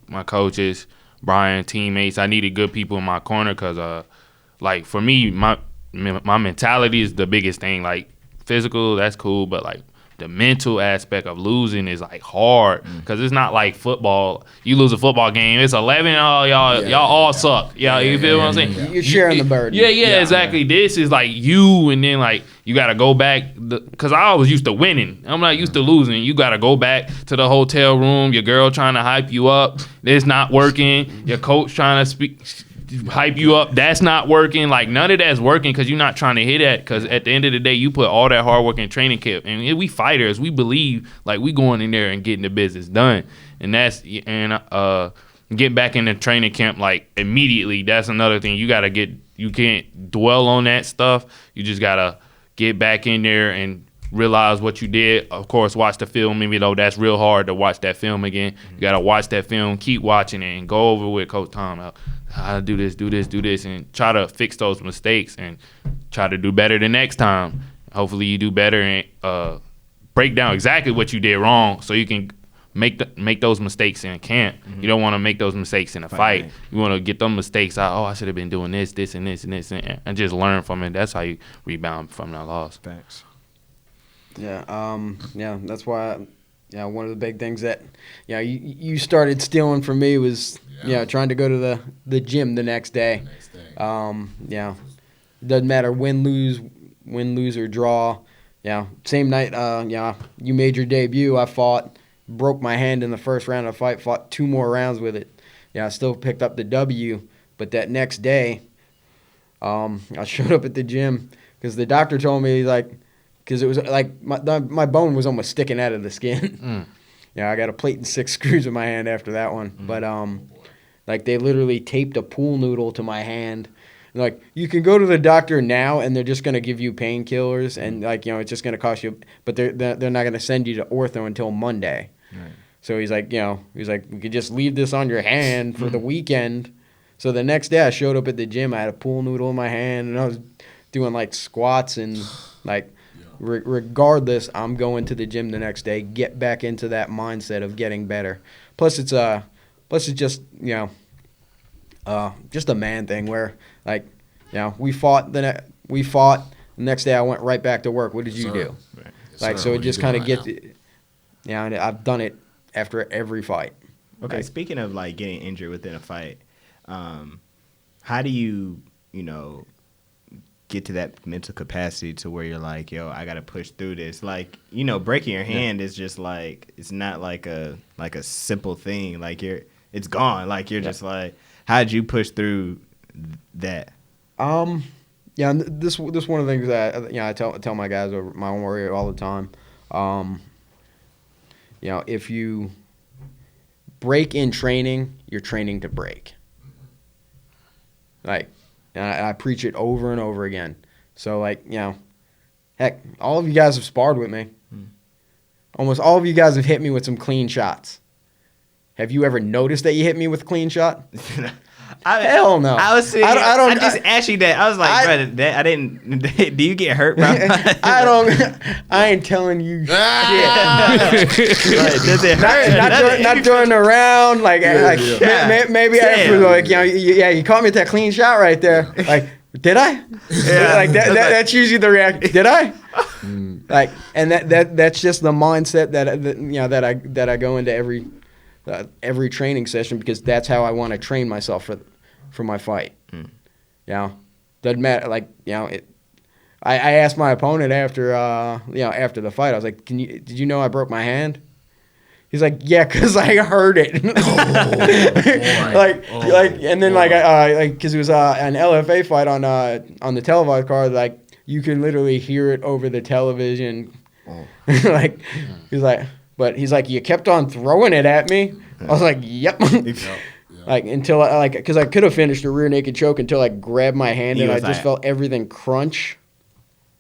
my coaches, Bryan, teammates. I needed good people in my corner because, like, for me, my mentality is the biggest thing. Like, physical, that's cool, but like the mental aspect of losing is like hard because it's not like football. You lose a football game, it's 11. Oh, y'all all suck. Yeah, you feel what I'm saying? You're sharing the burden. Yeah, exactly. This is like you, and then like you got to go back because I always used to winning. I'm not used to losing. You got to go back to the hotel room. Your girl trying to hype you up. It's not working. Your coach trying to hype you up. That's not working. Like none of that's working because you're not trying to hit that. Because at the end of the day, you put all that hard work in training camp, and we fighters. We believe like we going in there and getting the business done. And get back in the training camp like immediately. That's another thing. You can't dwell on that stuff. You just gotta get back in there and realize what you did. Of course, watch the film, even though that's real hard to watch that film again. You gotta watch that film, keep watching it, and go over with Coach Tom how to do this, and try to fix those mistakes and try to do better the next time. Hopefully, you do better and break down exactly what you did wrong, so you can make those mistakes in camp. You don't want to make those mistakes in a fight. You want to get them mistakes out. Oh, I should have been doing this, and this, and just learn from it. That's how you rebound from that loss. Thanks. Yeah, that's why. One of the big things that you started stealing from me was trying to go to the gym the next day. Doesn't matter win, lose or draw. Same night. You made your debut. I broke my hand in the first round of the fight. Fought 2 more rounds with it. I still picked up the W. But that next day, I showed up at the gym because the doctor told me because it was like my bone was almost sticking out of the skin. I got a plate and 6 screws in my hand after that one. But they literally taped a pool noodle to my hand. Like, you can go to the doctor now and they're just going to give you painkillers and it's just going to cost you, but they're not going to send you to ortho until Monday. Right. So he's like, we could just leave this on your hand for the weekend. So the next day I showed up at the gym. I had a pool noodle in my hand and I was doing squats and regardless, I'm going to the gym the next day, get back into that mindset of getting better. Plus it's just, just a man thing where we fought the next day I went right back to work. What did you do? Right. Yes, so it just kind of gets and I've done it after every fight. Okay, speaking of getting injured within a fight, how do you get to that mental capacity to where you're like, yo, I gotta push through this? Breaking your hand is just it's not like a simple thing. It's gone. You're just how did you push through that? This one of the things that I tell my guys over my own warrior all the time. If you break in training, you're training to break. And I preach it over and over again. So heck, all of you guys have sparred with me. Almost all of you guys have hit me with some clean shots. Have you ever noticed that you hit me with a clean shot? Hell no. I was serious. I just asked you that. I was like, bro, I didn't. Do you get hurt, bro? I ain't telling you shit. Does it hurt? Not during the round. Maybe after, you caught me at that clean shot right there. Did I? That's usually the reaction. Did I? And that's just the mindset that I go into every training session, because that's how I want to train myself for my fight. Doesn't matter. I asked my opponent after the fight. I was like, did you know I broke my hand? He's like, yeah, because I heard it. And then because it was an LFA fight on the televised card, you can literally hear it over the television. He's like, you kept on throwing it at me. I was like, yep. Until because I could have finished a rear naked choke until I grabbed my hand and I just felt everything crunch.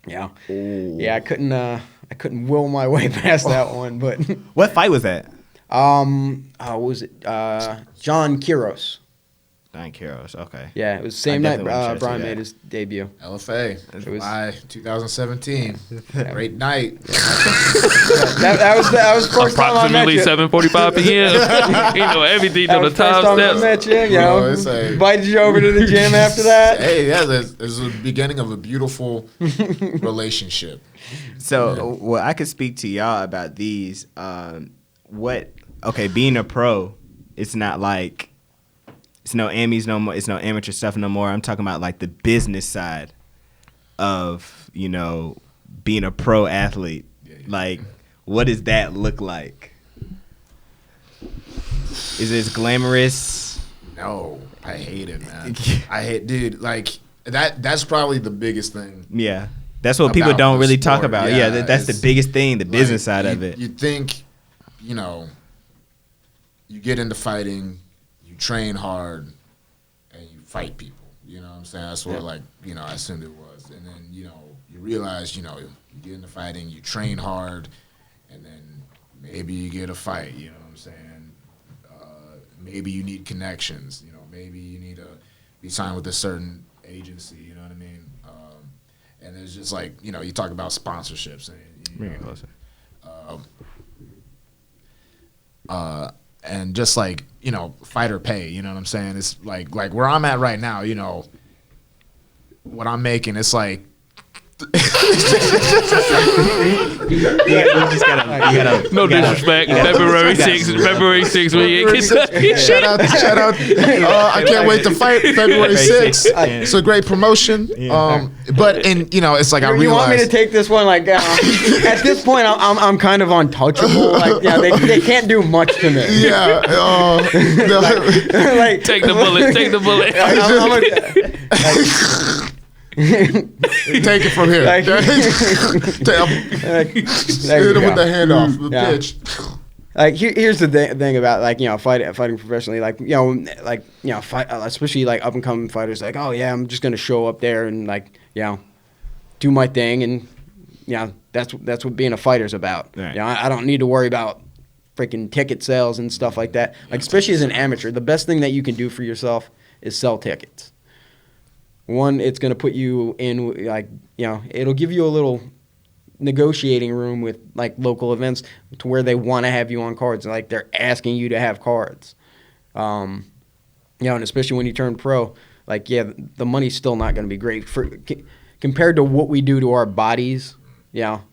Yeah. I couldn't will my way past that one. But what fight was that? What was it? John Quiros. Don Quiros, okay. Yeah, it was the same night Bryan made his debut. LFA, July 2017. Great night. That was first time I met you. Approximately 7:45 p.m. You know everything on the time steps. That was first time I met you. Invited you over to the gym after that. Hey, this is the beginning of a beautiful relationship. So, well, I could speak to y'all about these. Being a pro, it's not like it's no Emmys no more. It's no amateur stuff no more. I'm talking about the business side of being a pro athlete. What does that look like? Is it glamorous? No, I hate it, man. That's probably the biggest thing. Yeah, that's what people don't really talk about. Yeah, that's the biggest thing, the business side of it. You think, you get into fighting. train hard and you fight people. You know what I'm saying? That's what, like, you know, I assumed it was. And then, you know, you realize, you know, you get into fighting, you train hard, and then maybe you get a fight, you know what I'm saying? Maybe you need connections, you know, maybe you need to be signed with a certain agency, you know what I mean? And it's just like, you know, you talk about sponsorships. And, Bring it closer. And just like, you know, fighter pay, you know what I'm saying? It's like where I'm at right now, you know, what I'm making, it's like, You gotta, No disrespect. February 6th, when you get shout out. I can't wait to fight February 6th. It's a great promotion. But you know, it's like I realize. You want me to take this one? Like at this point, I'm kind of untouchable. Like they can't do much to me. Yeah. Like Take the bullet. Take the bullet. Take it from here. Like- Hit him with the handoff, the pitch. Like here's the thing about, like, you know, fighting professionally, like, you know, fight, especially like up and coming fighters, like, oh yeah, I'm just gonna show up there and, like, you know, do my thing, and, you know, that's what being a fighter's about. Right. You know, I don't need to worry about freaking ticket sales and stuff like that. Like, especially as an amateur, the best thing that you can do for yourself is sell tickets. One, it's going to put you in, like, you know, it'll give you a little negotiating room with, like, local events to where they want to have you on cards. Like, they're asking you to have cards. You know, and especially when you turn pro, like, yeah, the money's still not going to be great compared to what we do to our bodies, you know,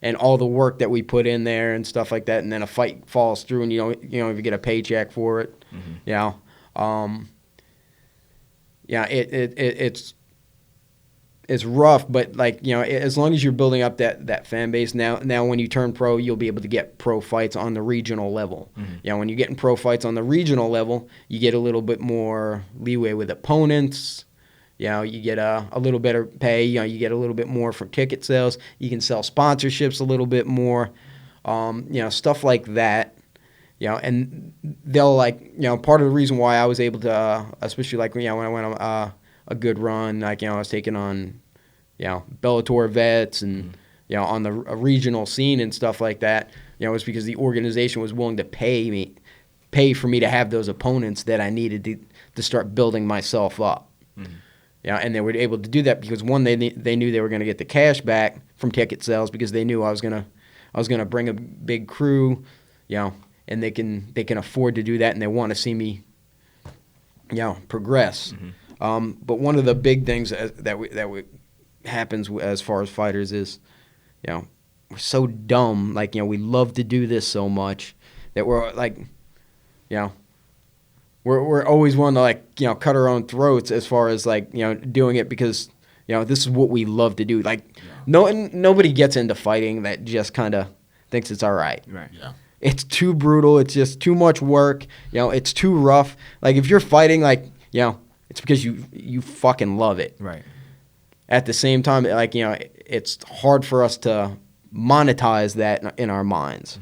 and all the work that we put in there and stuff like that. And then a fight falls through and you don't even get a paycheck for it, you know. Yeah, it's rough, but, like, you know, as long as you're building up that fan base, now when you turn pro, you'll be able to get pro fights on the regional level. You know, when you're getting pro fights on the regional level, you get a little bit more leeway with opponents. You know, you get a little better pay. You know, you get a little bit more from ticket sales. You can sell sponsorships a little bit more. You know, stuff like that. You know, and they'll, like, you know, part of the reason why I was able to, especially, like, you know, when I went on a good run, like, you know, I was taking on, you know, Bellator vets and, you know, on a regional scene and stuff like that, you know, was because the organization was willing to pay for me to have those opponents that I needed to start building myself up. You know, and they were able to do that because, one, they knew they were going to get the cash back from ticket sales because they knew I was gonna bring a big crew, you know, and they can afford to do that, and they want to see me, you know, progress. But one of the big things that happens as far as fighters is, you know, we're so dumb. Like, you know, we love to do this so much that we're, like, you know, we're always wanting to, like, you know, cut our own throats as far as, like, you know, doing it because, you know, this is what we love to do. Like, nobody gets into fighting that just kind of thinks it's all right. Right. Yeah. It's too brutal. It's just too much work. You know, it's too rough. Like, if you're fighting, like, you know, it's because you fucking love it. Right. At the same time, like, you know, it's hard for us to monetize that in our minds.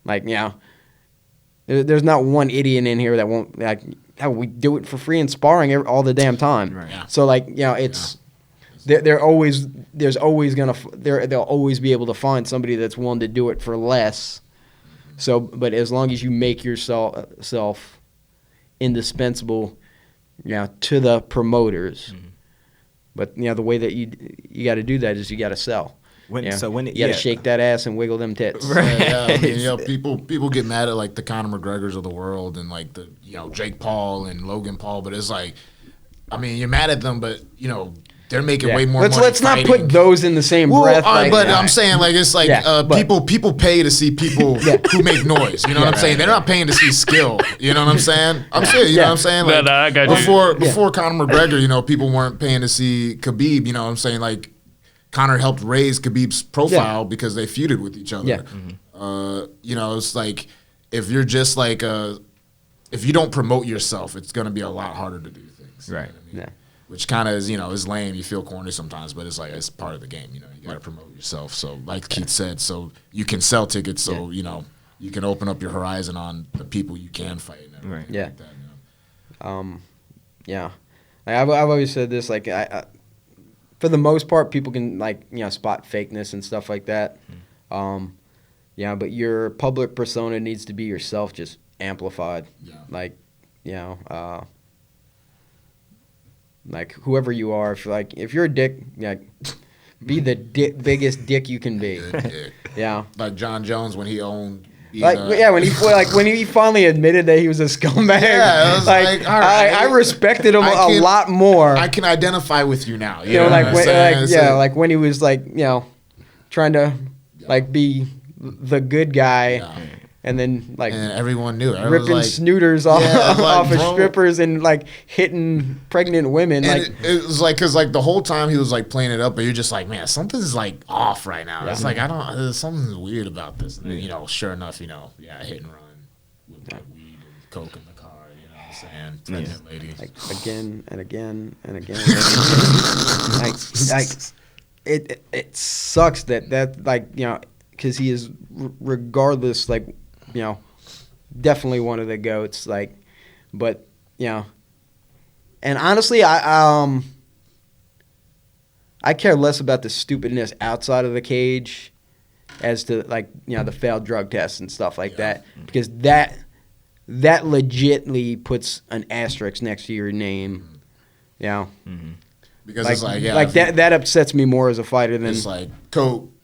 Like, you know, there's not one idiot in here that won't, like, hell, we do it for free in sparring all the damn time. Right. Yeah. So, like, you know, it's they'll always be able to find somebody that's willing to do it for less. So, but as long as you make yourself indispensable, you know, to the promoters. But, you know, the way that you got to do that is you got to sell. You got to shake that ass and wiggle them tits. Right. Yeah, I mean, you know, people get mad at, like, the Conor McGregors of the world and, like, the, you know, Jake Paul and Logan Paul, but it's like, I mean, you're mad at them, but, you know, they're making way more money. Let's not fighting. put those in the same breath. But I'm saying, like, it's like people pay to see people who make noise. You know what I'm saying? They're not paying to see skill. You know what I'm saying? I'm saying, you know what I'm saying? Like, I got you. before Conor McGregor, you know, people weren't paying to see Khabib. You know what I'm saying? Like, Conor helped raise Khabib's profile because they feuded with each other. Yeah. You know, it's like if you're just like if you don't promote yourself, it's going to be a lot harder to do things. Right. You know what I mean? Yeah. Which kind of is, you know, is lame. You feel corny sometimes, but it's like it's part of the game. You know, you got to promote yourself. So, like Keith said, so you can sell tickets. So you know, you can open up your horizon on the people you can fight. And everything like that, you know? Yeah. Like, I've always said this, like, for the most part, people can, like, spot fakeness and stuff like that. Yeah, but your public persona needs to be yourself, just amplified. Yeah. Like, like whoever you are, if you're a dick, be the biggest dick you can be. Good dick. Yeah. Like John Jones when he owned. When he finally admitted that he was a scumbag. Yeah, it was like, all right. I respected him a lot more. I can identify with you now. You know, when he was trying to be the good guy, and then and everyone knew it. ripping snooters off of strippers and hitting pregnant women. And it was because the whole time he was playing it up, but you're just like, man, something's off right now. Yeah. It's there's something weird about this. And then, sure enough, hit and run with weed and coke in the car. You know what I'm saying? Pregnant lady. Again and again and again. It sucks that because he is regardless definitely one of the GOATs, but and honestly I care less about the stupidness outside of the cage as to the failed drug tests and stuff like that, because that legitly puts an asterisk next to your name. Because that upsets me more as a fighter than it's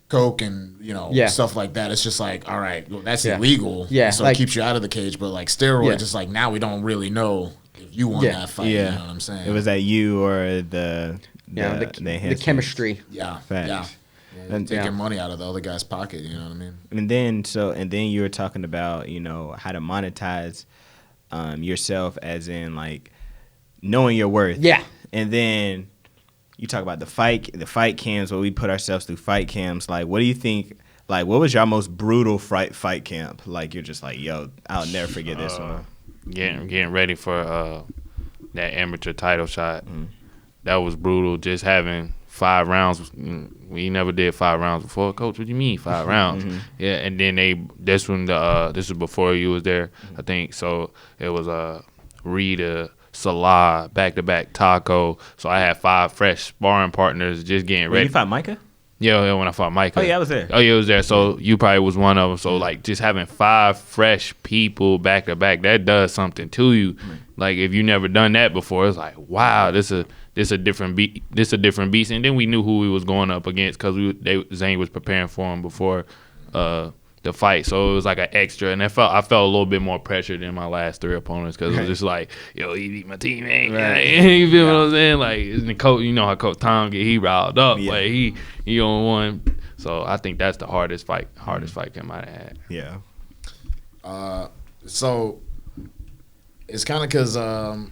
coke and stuff like that. It's just all right, well, that's illegal. Yeah, so it keeps you out of the cage. But steroids, it's now we don't really know if you won that fight. You know what I'm saying? It was that you or the chemistry. Yeah, facts. Yeah. And taking money out of the other guy's pocket. You know what I mean? And then you were talking about how to monetize yourself, as in knowing your worth. Yeah. And then you talk about the fight cams, where we put ourselves through fight cams. What do you think? What was your most brutal fight camp? You're just yo, I'll never forget this one. Getting ready for that amateur title shot. That was brutal. Just having 5 rounds. We never did 5 rounds before. Coach, what do you mean 5 rounds? Yeah, and then this was before you was there, I think. So it was Rita, Salah, back-to-back Taco. So I had 5 fresh sparring partners just getting ready. You fought Micah? Yeah, when I fought Micah. Oh, yeah, I was there. Oh, yeah, I was there. So you probably was one of them. So, just having 5 fresh people back-to-back, that does something to you. If you never done that before, it's wow, this a different beat. This a different beast. And then we knew who we was going up against because Zane was preparing for him before the fight, so it was an extra, and I felt a little bit more pressure than my last 3 opponents because it was just yo, he beat my teammate. Right. You feel what I'm saying? The coach, how Coach Tom he riled up, he on one. So I think that's the hardest fight I might have had. Yeah. So it's kind of because the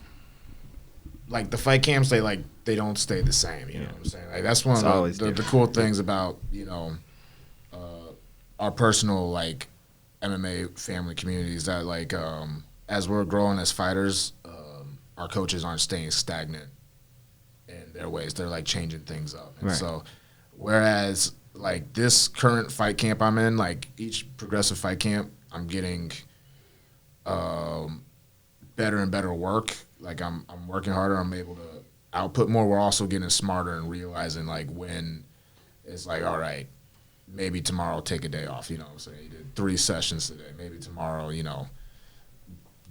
fight camps they don't stay the same. You know what I'm saying? That's one of the cool things about our personal MMA family communities, that as we're growing as fighters, our coaches aren't staying stagnant in their ways. They're changing things up. And so whereas this current fight camp I'm in, each progressive fight camp, I'm getting better and better work. I'm working harder. I'm able to output more. We're also getting smarter and realizing when it's all right, maybe tomorrow take a day off. You know what I'm saying? You did 3 sessions today. Maybe tomorrow,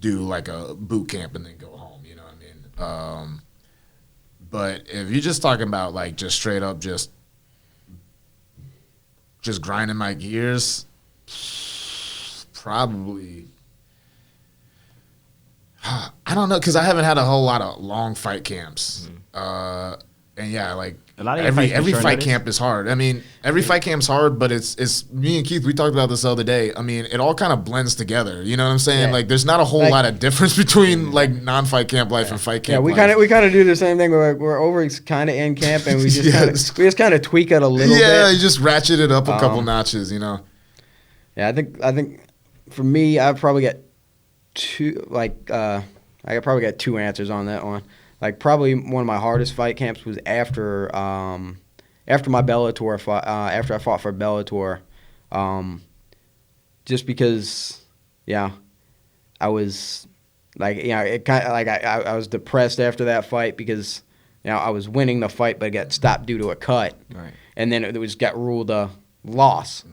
do a boot camp and then go home. You know what I mean? But if you're just talking about just straight up just grinding my gears, probably I don't know, because I haven't had a whole lot of long fight camps. And yeah, a lot of every fight camp is hard. I mean, every fight camp's hard, but it's me and Keith, we talked about this the other day. I mean, it all kind of blends together. You know what I'm saying? Yeah. There's not a whole lot of difference between non-fight camp life and fight camp life. We kind of do the same thing. We're over kind of in camp, and we just kind of tweak it a little bit. Yeah, you just ratchet it up a couple notches. Yeah, I think for me, I probably got 2. I probably got 2 answers on that one. Probably one of my hardest fight camps was after my Bellator fight, after I fought for Bellator, just because, I was like, you know, it kind of like I was depressed after that fight because, you know, I was winning the fight, but it got stopped due to a cut. Right. And then it was got ruled a loss.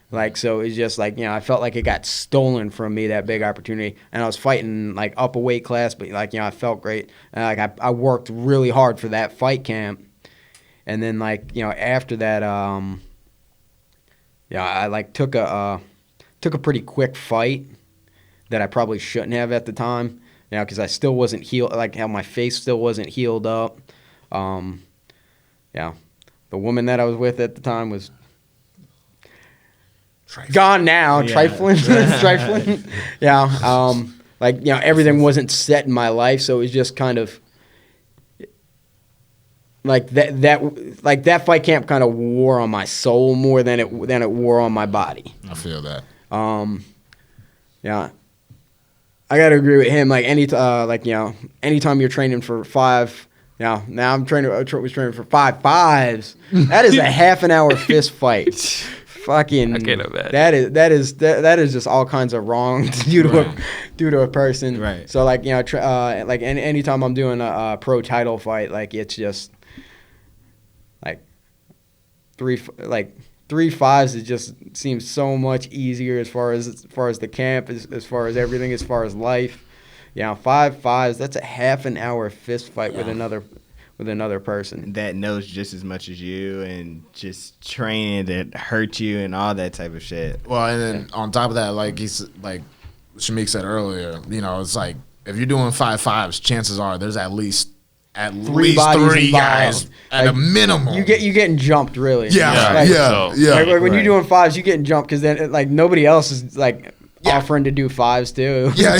Like, so it's just like, you know, I felt like it got stolen from me, that big opportunity. And I was fighting like up a weight class, but like, you know, I felt great. And like I worked really hard for that fight camp. And then like, you know, after that, yeah, I like took a pretty quick fight that I probably shouldn't have at the time. You know, because I still wasn't healed, like how my face still wasn't healed up. Yeah, the woman that I was with at the time was gone now, trifling. Yeah, like, you know, everything wasn't set in my life, so it was just kind of like that fight camp kind of wore on my soul more than it wore on my body. I feel that. Yeah, I gotta agree with him. Like like, you know, anytime you're training for 5. Now I'm was training for 5 5s. That is a half an hour fist fight. Fucking, I can't imagine. that is just all kinds of wrong due to a person. Right. So like, you know, like anytime I'm doing a pro title fight, like it's just like 3 5s. It just seems so much easier as far as the camp, as far as everything, as far as life. Yeah, 5 5s. That's a half an hour fist fight with another person that knows just as much as you and just training to hurt you and all that type of shit. Well, and then on top of that, like Shameek said earlier, you know, it's like if you're doing 5 5s, chances are there's at least three guys at like, a minimum. You getting jumped, really. Yeah. Like, when you're doing 5s, you getting jumped because then like nobody else is like offering to do 5s too. Yeah.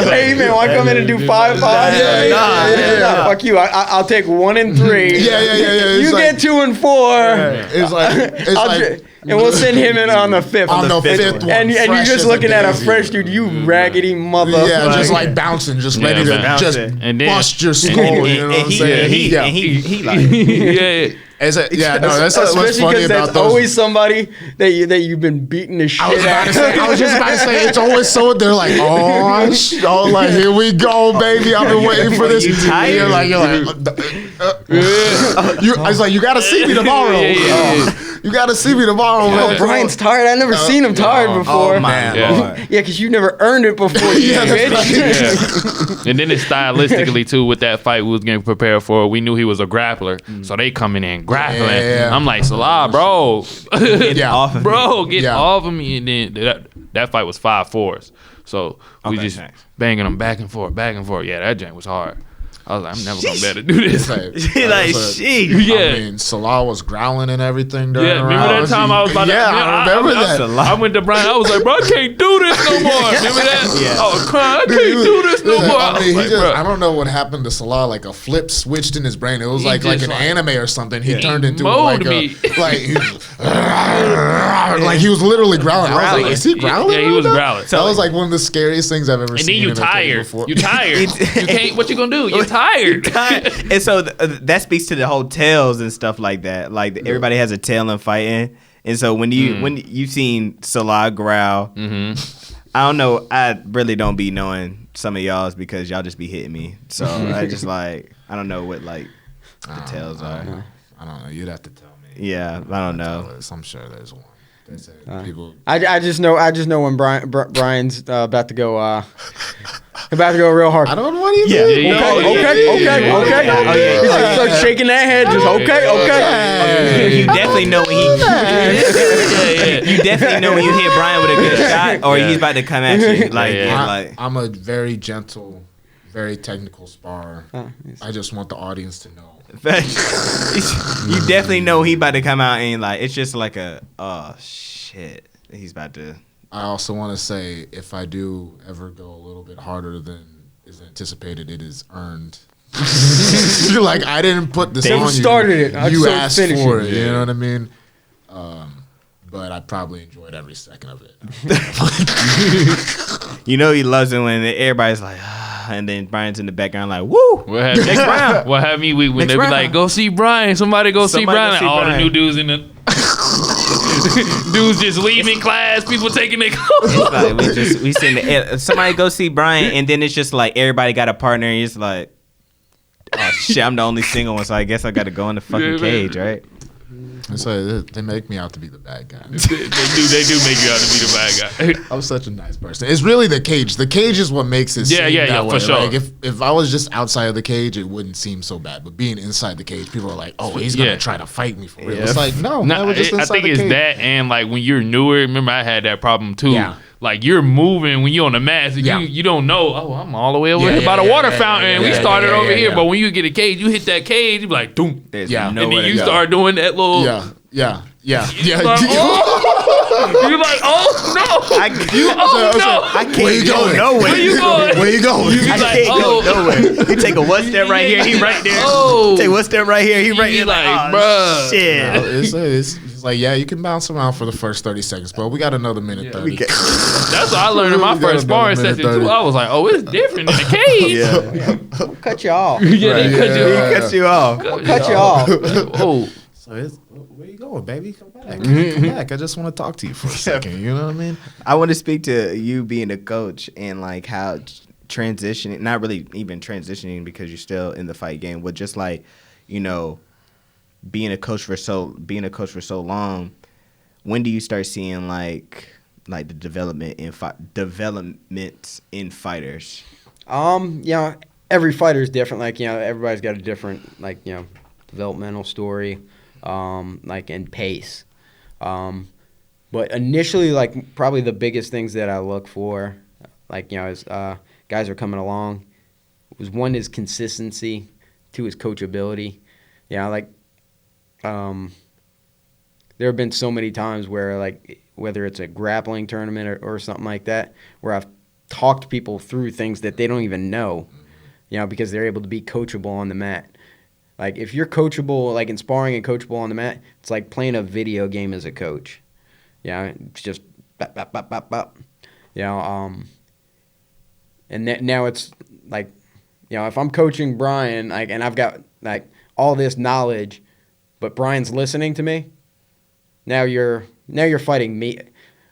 Hey man, want to come in and do 5 5s? Nah, fuck you. I'll take 1 and 3. Yeah. You get 2 and 4. It's like and we'll send him in on the 5th. On the fifth one. And you're just looking at a fresh dude, you raggedy mother. Yeah, just like bouncing, just ready to just bust your skull. You know what I'm saying? He like, Yeah. That's what's Especially funny because about that's those. always somebody that you've been beating the shit I out. was just about to say, it's always so. They're like, like here we go, baby. I've been waiting for this. You tired? You're like, I was like, you gotta see me tomorrow. You gotta see me tomorrow, man. Brian's tired. I never seen him tired before. Oh my lord. Yeah, because you never earned it before. And then it's stylistically too with that fight we was getting prepared for. We knew he was a grappler, so they coming in grappling. Yeah. I'm like, Salah, bro, Get off of me. Get off of me. And then that fight was 5 4s, so we just nice. banging them back and forth. Yeah, that jank was hard. I was like, I'm never gonna be able to do this. Sheesh. Yeah. I mean, Salah was growling and everything during Yeah, remember that time I was about to... I remember that. I went to Brian. I was like, bro, I can't do this no more. Remember that? Yeah. I was crying. I can't do this no more. I mean, was like, bro. I don't know what happened to Salah. Like a flip switched in his brain. It was He like just an anime or something. He turned into mowed like me. like he was literally growling. I was like, is he growling? Yeah, he was growling. That was like one of the scariest things I've ever And seen. then you in a cage tired. before. You tired. You can't. What you gonna do? You're tired. And so that speaks to the whole tails and stuff like that. Like everybody has a tail in fighting, and so when you've seen Salah growl, I don't know. I really don't be knowing some of y'all's because y'all just be hitting me. So I just like I don't know what like the tails are. I don't know. You'd have to tell me. Yeah, I don't know. I'm sure there's one. They say people. I just know when Brian's about to go real hard. I don't know what he Yeah. did. Okay. He's like starts shaking that head. Just okay. You definitely know when you definitely know when you hit Brian with a good shot, or he's about to come at you. Like, I'm a very gentle, very technical sparrer. I just want the audience to know. you definitely know he about to come out and like it's just like oh shit, he's about to. I also want to say if I do ever go a little bit harder than is anticipated, it is earned. You're like, I didn't put this on you. Started it. You asked for it. You know what I mean? But I probably enjoyed every second of it. You know he loves it when everybody's like, and then Brian's in the background like, woo. Next round. What have me when Next they be round. like, go see Brian. Somebody go see Brian. Like, all the new dudes in the. Dudes just leaving class. People taking their It's like we sitting there. Somebody go see Bryan, and then it's just like everybody got a partner, and it's like, oh shit, I'm the only single one, so I guess I got to go in the fucking cage, right? So they make me out to be the bad guy. They do make you out to be the bad guy. I'm such a nice person. It's really the cage. The cage is what makes it seem that way. For sure. Like if I was just outside of the cage, it wouldn't seem so bad. But being inside the cage, people are like, "Oh, he's gonna try to fight me for real." It's like, no, we're just inside I think the it's cage. that, and like when you're newer. Remember, I had that problem too. Yeah. Like you're moving when you're on the mat, so you don't know. Oh, I'm all the way over here by the water fountain. And we started over here, but when you get a cage, you hit that cage, you be like, "Doom!" There's And then you start doing that little. Yeah. You're like, you're like, oh no! I can't Where you go going? nowhere. Where you going? Where you going? I can't go nowhere. You take a one step right here, he right there. Oh. Take one step right here, he right You there. like, oh, bruh. shit. It's like, yeah, you can bounce around for the first 30 seconds, but we got another minute 30. That's what I learned in my We got first another sparring minute session 30. too. I was like, oh, it's different in the cage. Yeah. Cut you off. Yeah, they cut you. He cuts you off. Cut you off. Oh, So where you going, baby? Come back. Come back. I just want to talk to you for a second. You know what I mean? I want to speak to you being a coach and like how transitioning, not really even transitioning because you're still in the fight game, but just like, you know, being a coach for so long. When do you start seeing like the developments in fighters? Every fighter is different. Like, everybody's got a different, developmental story, and pace. But initially, probably the biggest things that I look for, as guys are coming along, was one is consistency, two is coachability. There have been so many times where, whether it's a grappling tournament or something like that, where I've talked people through things that they don't even know, because they're able to be coachable on the mat. Like, if you're coachable, in sparring and coachable on the mat, it's like playing a video game as a coach. It's just bop, bop, bop, bop, bop. And now it's if I'm coaching Bryan, and I've got all this knowledge, but Bryan's listening to me. Now you're fighting me.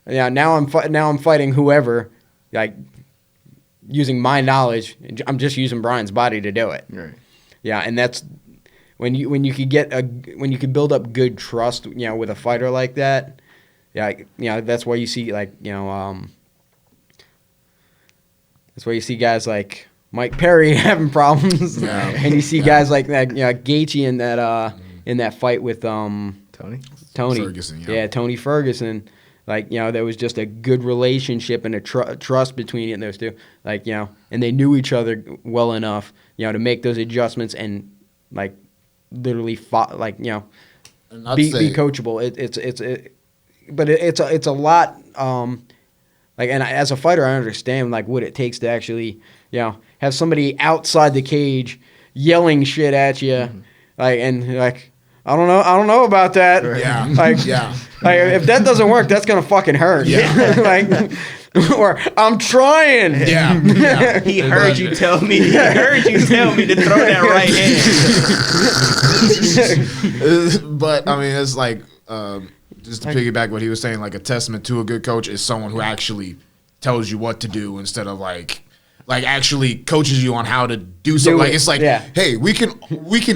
Now I'm fighting whoever, using my knowledge. I'm just using Bryan's body to do it. Right. Yeah, and that's when you could build up good trust, with a fighter like that. That's why you see that's why you see guys like Mike Perry having problems, and you see guys like that, Gaethje in that fight with Tony Ferguson, Tony Ferguson. There was just a good relationship and a trust between those two. And they knew each other well enough, to make those adjustments and literally fought, be coachable. It's a lot. And as a fighter, I understand what it takes to actually, have somebody outside the cage yelling shit at you, I don't know about that. If that doesn't work, that's gonna fucking hurt. Or I'm trying. He heard you tell me. He heard you tell me to throw that right hand. But I mean, it's just to piggyback what he was saying, a testament to a good coach is someone who actually tells you what to do instead of actually coaches you on how to do something. Hey, we can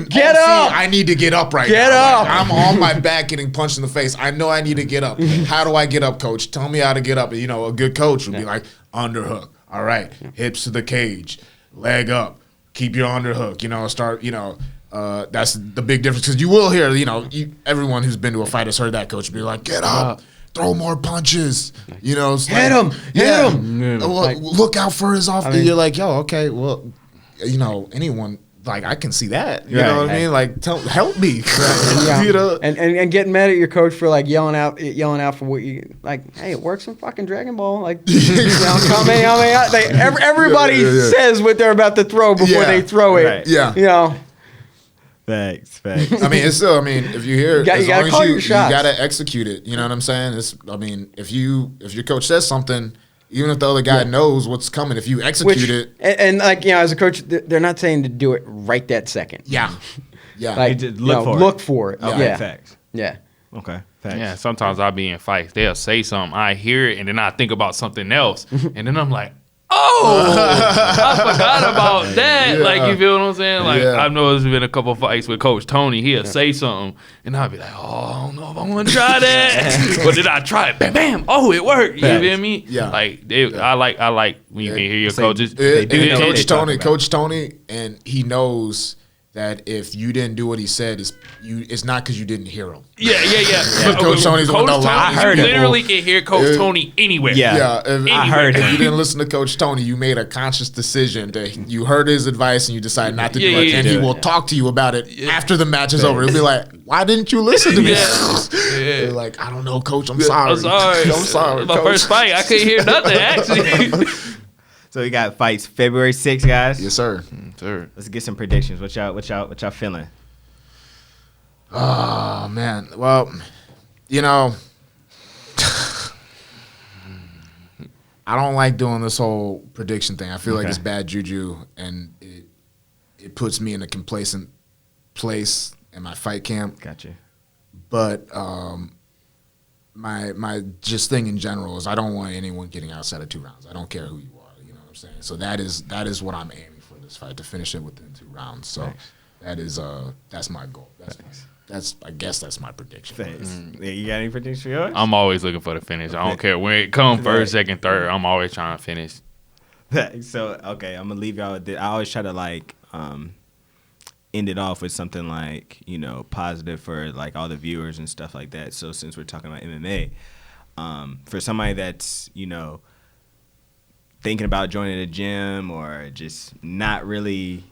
get up. I need to get up right now. Get up. I'm on my back getting punched in the face. I know I need to get up. How do I get up, coach? Tell me how to get up. A good coach would be like, underhook. All right, hips to the cage, leg up, keep your underhook. Start. That's the big difference because you will hear. Everyone who's been to a fight has heard that coach be like, get up. Throw more punches, hit him, hit him. Look out for his off. You're like, yo, okay, well, anyone I can see that. You know what I mean? Help me. Right. And getting mad at your coach for yelling out for what you hey, it works in fucking Dragon Ball. Everybody says what they're about to throw before they throw it. Right. Yeah. Facts. I mean, it's still. I mean, if you hear, you gotta call your shots. You gotta execute it. You know what I'm saying? If your coach says something, even if the other guy knows what's coming, if you execute it, and as a coach, they're not saying to do it right that second. Yeah. Look for it. Look for it. Okay, facts. Yeah. Okay. Thanks. Yeah, sometimes I'll be in fights. They'll say something, I hear it, and then I think about something else, and then I'm like, I forgot about that. Yeah. Like, you feel what I'm saying? Like, Yeah. I know there's been a couple fights with Coach Tony. He'll say something, and I'll be like, I don't know if I want to try that. But then I try it, bam, bam, oh, it worked. You feel me? Yeah. Like, I like when you can hear your coaches. Coach Tony, and he knows that if you didn't do what he said, it's not because you didn't hear him. Yeah. But Coach Tony's the one that Tony, allows you literally can hear Coach Tony anywhere. Yeah. I heard if him. you didn't listen to Coach Tony, you made a conscious decision that you heard his advice and you decided not to do it. And he will talk to you about it after the match is over. He'll be like, "Why didn't you listen to me?" You're like, "I don't know, Coach. I'm sorry. I'm sorry. My Coach." first fight, I couldn't hear nothing, actually. So we got fights February 6th, guys. Yes, sir. Sir. Let's get some predictions. What y'all feeling? Oh man. Well, you know, I don't like doing this whole prediction thing. I feel like it's bad juju, and it puts me in a complacent place in my fight camp. Gotcha. But my just thing in general is I don't want anyone getting outside of 2 rounds. I don't care who you are. You know what I'm saying? So that is what I'm aiming for this fight, to finish it within 2 rounds. So that's my goal. I guess that's my prediction. Thanks. Yeah, you got any predictions for yours? I'm always looking for the finish. I don't care when it comes first, second, third. I'm always trying to finish. So okay, I'm gonna leave y'all with this. I always try to like end it off with something like, you know, positive for like all the viewers and stuff like that. So since we're talking about MMA, for somebody that's, you know, thinking about joining a gym or just not really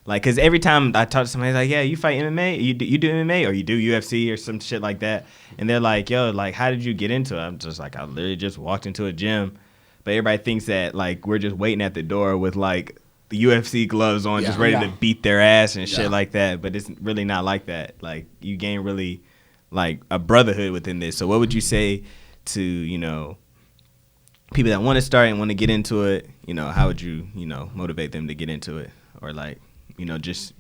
like, because every time I talk to somebody, like, yeah, you fight MMA, you do MMA, or you do UFC or some shit like that, and they're like, yo, like, how did you get into it? I'm just like, I literally just walked into a gym, but everybody thinks that like we're just waiting at the door with like the UFC gloves on, just ready to beat their ass and shit like that. But it's really not like that. Like, you gain really like a brotherhood within this. So what would you say to, you know, people that want to start and want to get into it? You know, how would you, you know, motivate them to get into it, or like, you know, just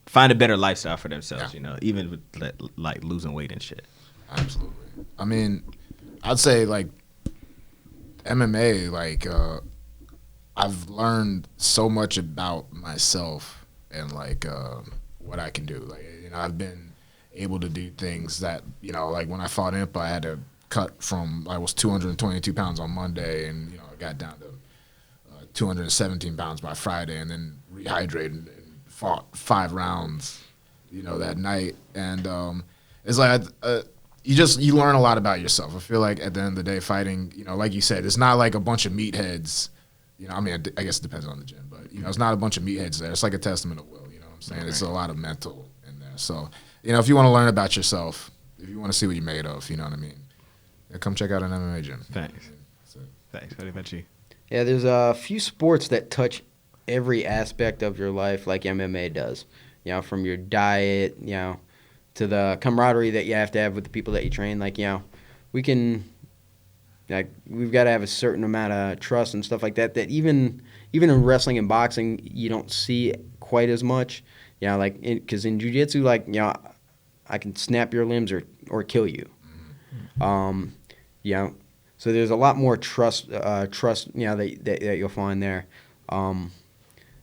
find a better lifestyle for themselves, you know, even with like losing weight and shit. Absolutely. I mean, I'd say like MMA, like I've learned so much about myself and like what I can do. Like, you know, I've been able to do things that, you know, like when I fought Impa, I had to cut from, I was 222 pounds on Monday, and, you know, I got down to 217 pounds by Friday, and then rehydrated and fought 5 rounds, you know, that night. And it's like you learn a lot about yourself. I feel like at the end of the day, fighting, you know, like you said, it's not like a bunch of meatheads. You know, I mean, I guess it depends on the gym, but, you know, it's not a bunch of meatheads there. It's like a testament of will, you know what I'm saying? It's a lot of mental in there. So, you know, if you want to learn about yourself, if you want to see what you're made of, you know what I mean, come check out an MMA gym. Thanks. Thanks. What about you? Yeah, there's a few sports that touch every aspect of your life like MMA does. You know, from your diet, you know, to the camaraderie that you have to have with the people that you train. Like, you know, we've got to have a certain amount of trust and stuff like that, that even in wrestling and boxing, you don't see quite as much. You know, like, because in jiu-jitsu, like, you know, I can snap your limbs or kill you. You know, so there's a lot more trust, you know, that you'll find there. And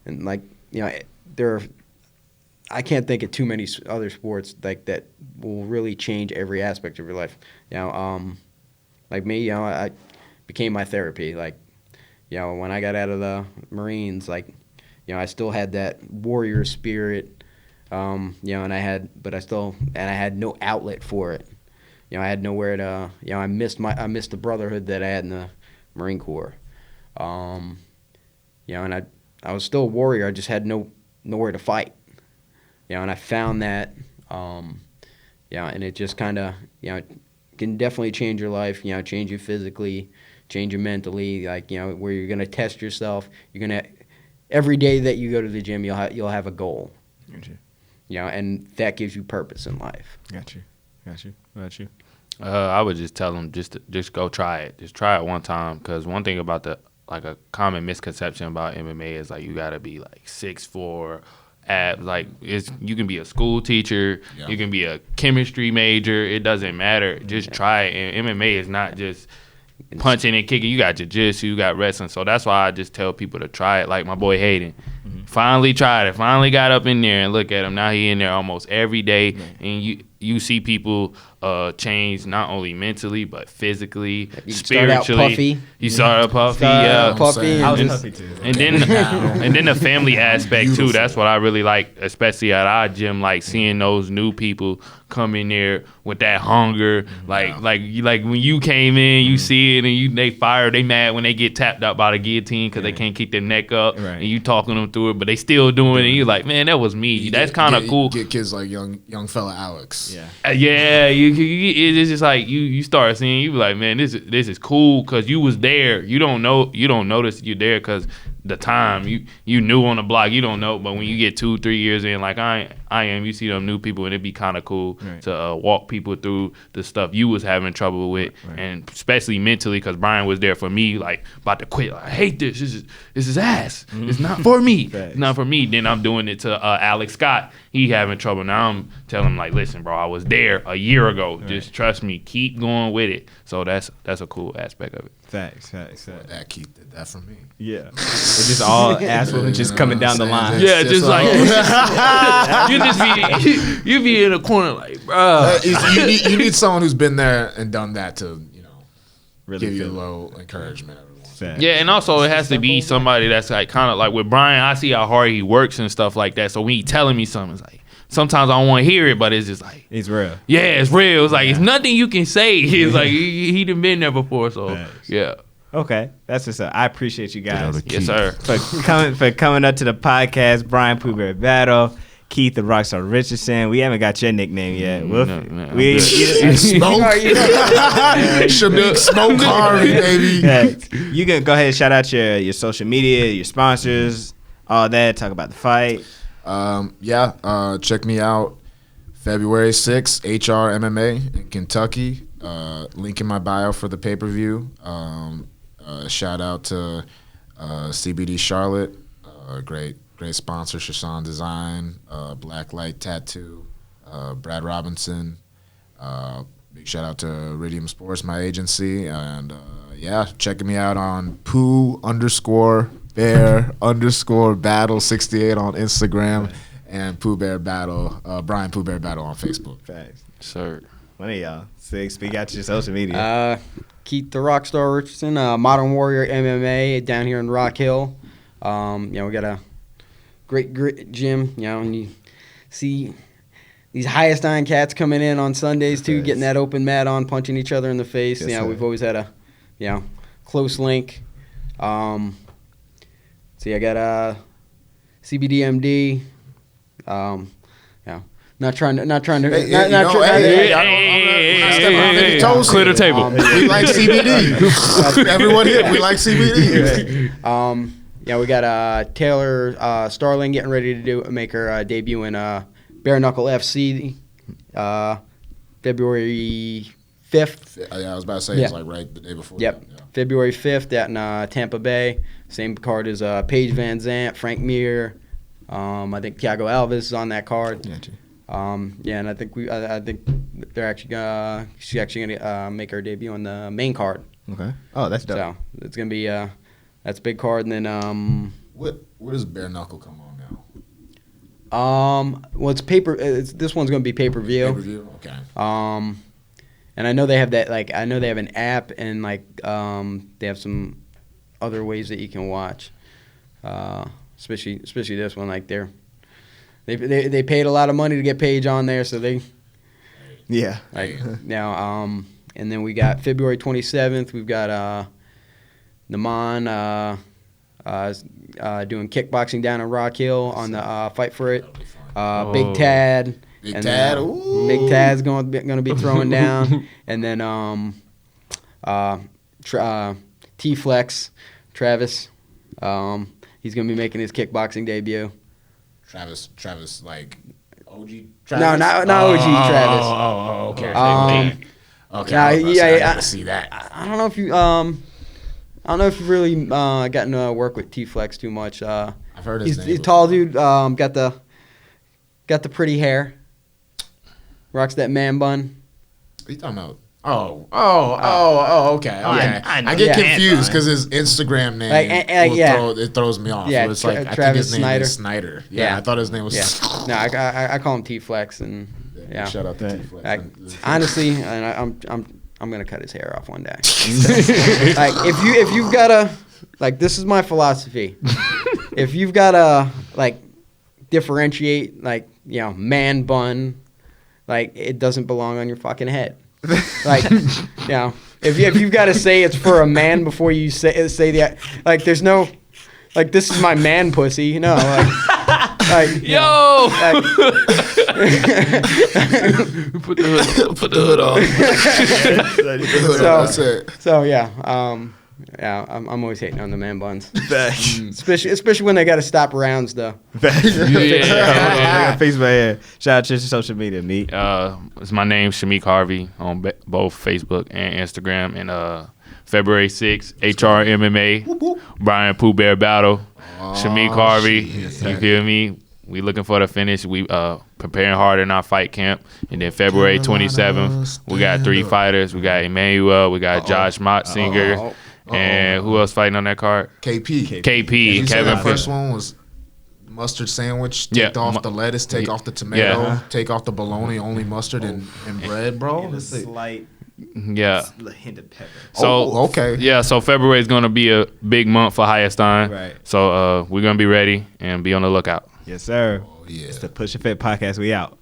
like, you know, I can't think of too many other sports like that will really change every aspect of your life. You know, like me, you know, I became my therapy. Like, you know, when I got out of the Marines, like, you know, I still had that warrior spirit. You know, and I had no outlet for it. You know, I had nowhere to, you know, I missed the brotherhood that I had in the Marine Corps. You know, and I was still a warrior. I just had nowhere to fight. You know, and I found that, yeah, and it just kind of, you know, can definitely change your life. You know, change you physically, change you mentally. Like, you know, where you're gonna test yourself. You're gonna every day that you go to the gym, you'll have a goal. Gotcha. You know, and that gives you purpose in life. Got you. What about you? I would just tell them just go try it. Just try it one time, because one thing about a common misconception about MMA is like you gotta be like 6'4", abs. Like you can be a school teacher, Yeah. you can be a chemistry major. It doesn't matter. Just try it. And MMA is not just punching and kicking. You got jiu-jitsu, you got wrestling. So that's why I just tell people to try it. Like my boy Hayden, finally tried it. Finally got up in there and look at him. Now he in there almost every day, and you see people change not only mentally but physically, You start out spiritually. puffy. You start out puffy, Puffy. I was And puffy too. and then the family aspect too. That's what I really like, especially at our gym. Like seeing those new people come in there with that hunger. Like when you came in, you see it and they fire. They mad when they get tapped out by the guillotine because they can't keep their neck up. Right. And you talking them through it, but they still doing it. And you're like, man, that was me. That's kind of cool. Get kids like young fella Alex. Yeah. Yeah, it's just like you start seeing, you be like, man, this is cool because you was there. You don't notice you're there because the time you knew on the block, you don't know. But when you get 2-3 years in, like I am, you see them new people, and it'd be kind of cool to walk people through the stuff you was having trouble with, and especially mentally, because Bryan was there for me, like about to quit. Like, I hate this. This is ass. It's not for me. It's not for me. Then I'm doing it to Alex Scott. He having trouble. Now I'm telling him like, listen, bro, I was there a year ago. Just trust me. Keep going with it. So that's a cool aspect of it. Facts. That Keith did that for me. Yeah. It's just all ass whooping just coming down the line. Yeah, just like you be in a corner like, bro. You need someone who's been there and done that to Really give you a feel it. little encouragement every once. Facts. Yeah, and also it has to be somebody that's like kind of like with Bryan. I see how hard he works and stuff like that. So when he telling me something, it's like sometimes I don't want to hear it, but it's just like It's real. yeah, it's real. It's like it's nothing you can say. It's like he done been there before. So Facts. yeah, Okay, that's what's up. I appreciate you guys yes sir. for coming up to the podcast. Bryan Pooh Bear Battle, Keith the Rockstar Richardson. We haven't got your nickname yet. We Smoke. Shameek Smoke Harvey, baby. Yeah. You can go ahead and shout out your social media, your sponsors, all that. Talk about the fight. Check me out February 6th, HR MMA in Kentucky. Link in my bio for the pay-per-view. Shout out to CBD Charlotte, great sponsor, Shashan Design, Blacklight Tattoo, Brad Robinson. Big shout out to Iridium Sports, my agency, and checking me out on Pooh_Bear_Battle68 on Instagram, and Pooh Bear Battle, Bryan Pooh Bear Battle on Facebook. Facts. Sir. One of y'all. Speak out your social media. Keith the Rockstar Richardson, Modern Warrior MMA down here in Rock Hill. We got a great gym, and you see these highest iron cats coming in on Sundays too, getting that open mat on, punching each other in the face. Yes, We've always had a close link. I got CBDMD. Not trying to. Clear the table. We like CBD. Everyone here, we like CBD. We got Taylor Starling getting ready to make her debut in Bare Knuckle FC February 5th. I was about to say it's like right the day before. Yep. Yeah. February 5th at Tampa Bay. Same card as Paige Van Zant, Frank Mir. I think Thiago Alves is on that card. Gotcha. And I think they're actually she's actually gonna make her debut on the main card. Okay. Oh, that's dope. So it's gonna be that's a big card. And then What does Bare Knuckle come on now? well, it's paper. This one's gonna be pay-per-view. Pay-per-view? Okay. And I know they have that. Like I know they have an app and they have some other ways that you can watch. Especially this one. Like they paid a lot of money to get Paige on there, so they. Yeah. Now and then we got February 27th. We've got Naman doing kickboxing down in Rock Hill on the Fight for It. Big Tad. Big Tad. Big Tad's going to be throwing down, and then T-Flex, Travis. He's going to be making his kickboxing debut. Travis, like OG Travis? No, not OG Travis. Okay. Okay. I got to see that. I don't know if you really gotten to work with T-Flex too much. I've heard his name. He's a tall dude. Got the Got the pretty hair. Rocks that man bun. What are you talking about? Okay. I get Yeah. confused because his Instagram name it throws me off. Yeah, So it's like I think Travis his name is Snyder. Yeah, I thought his name was. Yeah. No, I call him T-Flex, and yeah. Shout out to T-Flex. Honestly, and I'm gonna cut his hair off one day. Like if you've got a like, this is my philosophy. If you've got to like differentiate, like, you know, man bun, like, it doesn't belong on your fucking head. Like, you know, if you've got to say it's for a man before you say the, like, there's no, like, this is my man pussy. No, like Yo! Like, Put the hood on. That's it. so yeah, I'm always hating on the man buns, especially when they got to stop rounds though. Yeah. Facebook, yeah. Shout out to your social media, Meek. It's my name, Shameek Harvey, on both Facebook and Instagram. And February 6th, HR MMA, Bryan Battle, Shameek Harvey. You feel me? We looking for the finish. We preparing hard in our fight camp. And then February 27th, we got 3 fighters. We got Emmanuel, we got Josh Motzinger, and who else fighting on that card? KP. KP. And Kevin the first one was mustard sandwich. Take off the lettuce, take off the tomato, take off the bologna, only mustard and bread, bro. And a slight hint of pepper. So okay. Yeah, so February is gonna be a big month for Hayastan. Right. So we're gonna be ready and be on the lookout. Yes, sir. Oh, yeah. It's the Push Your Fit podcast. We out.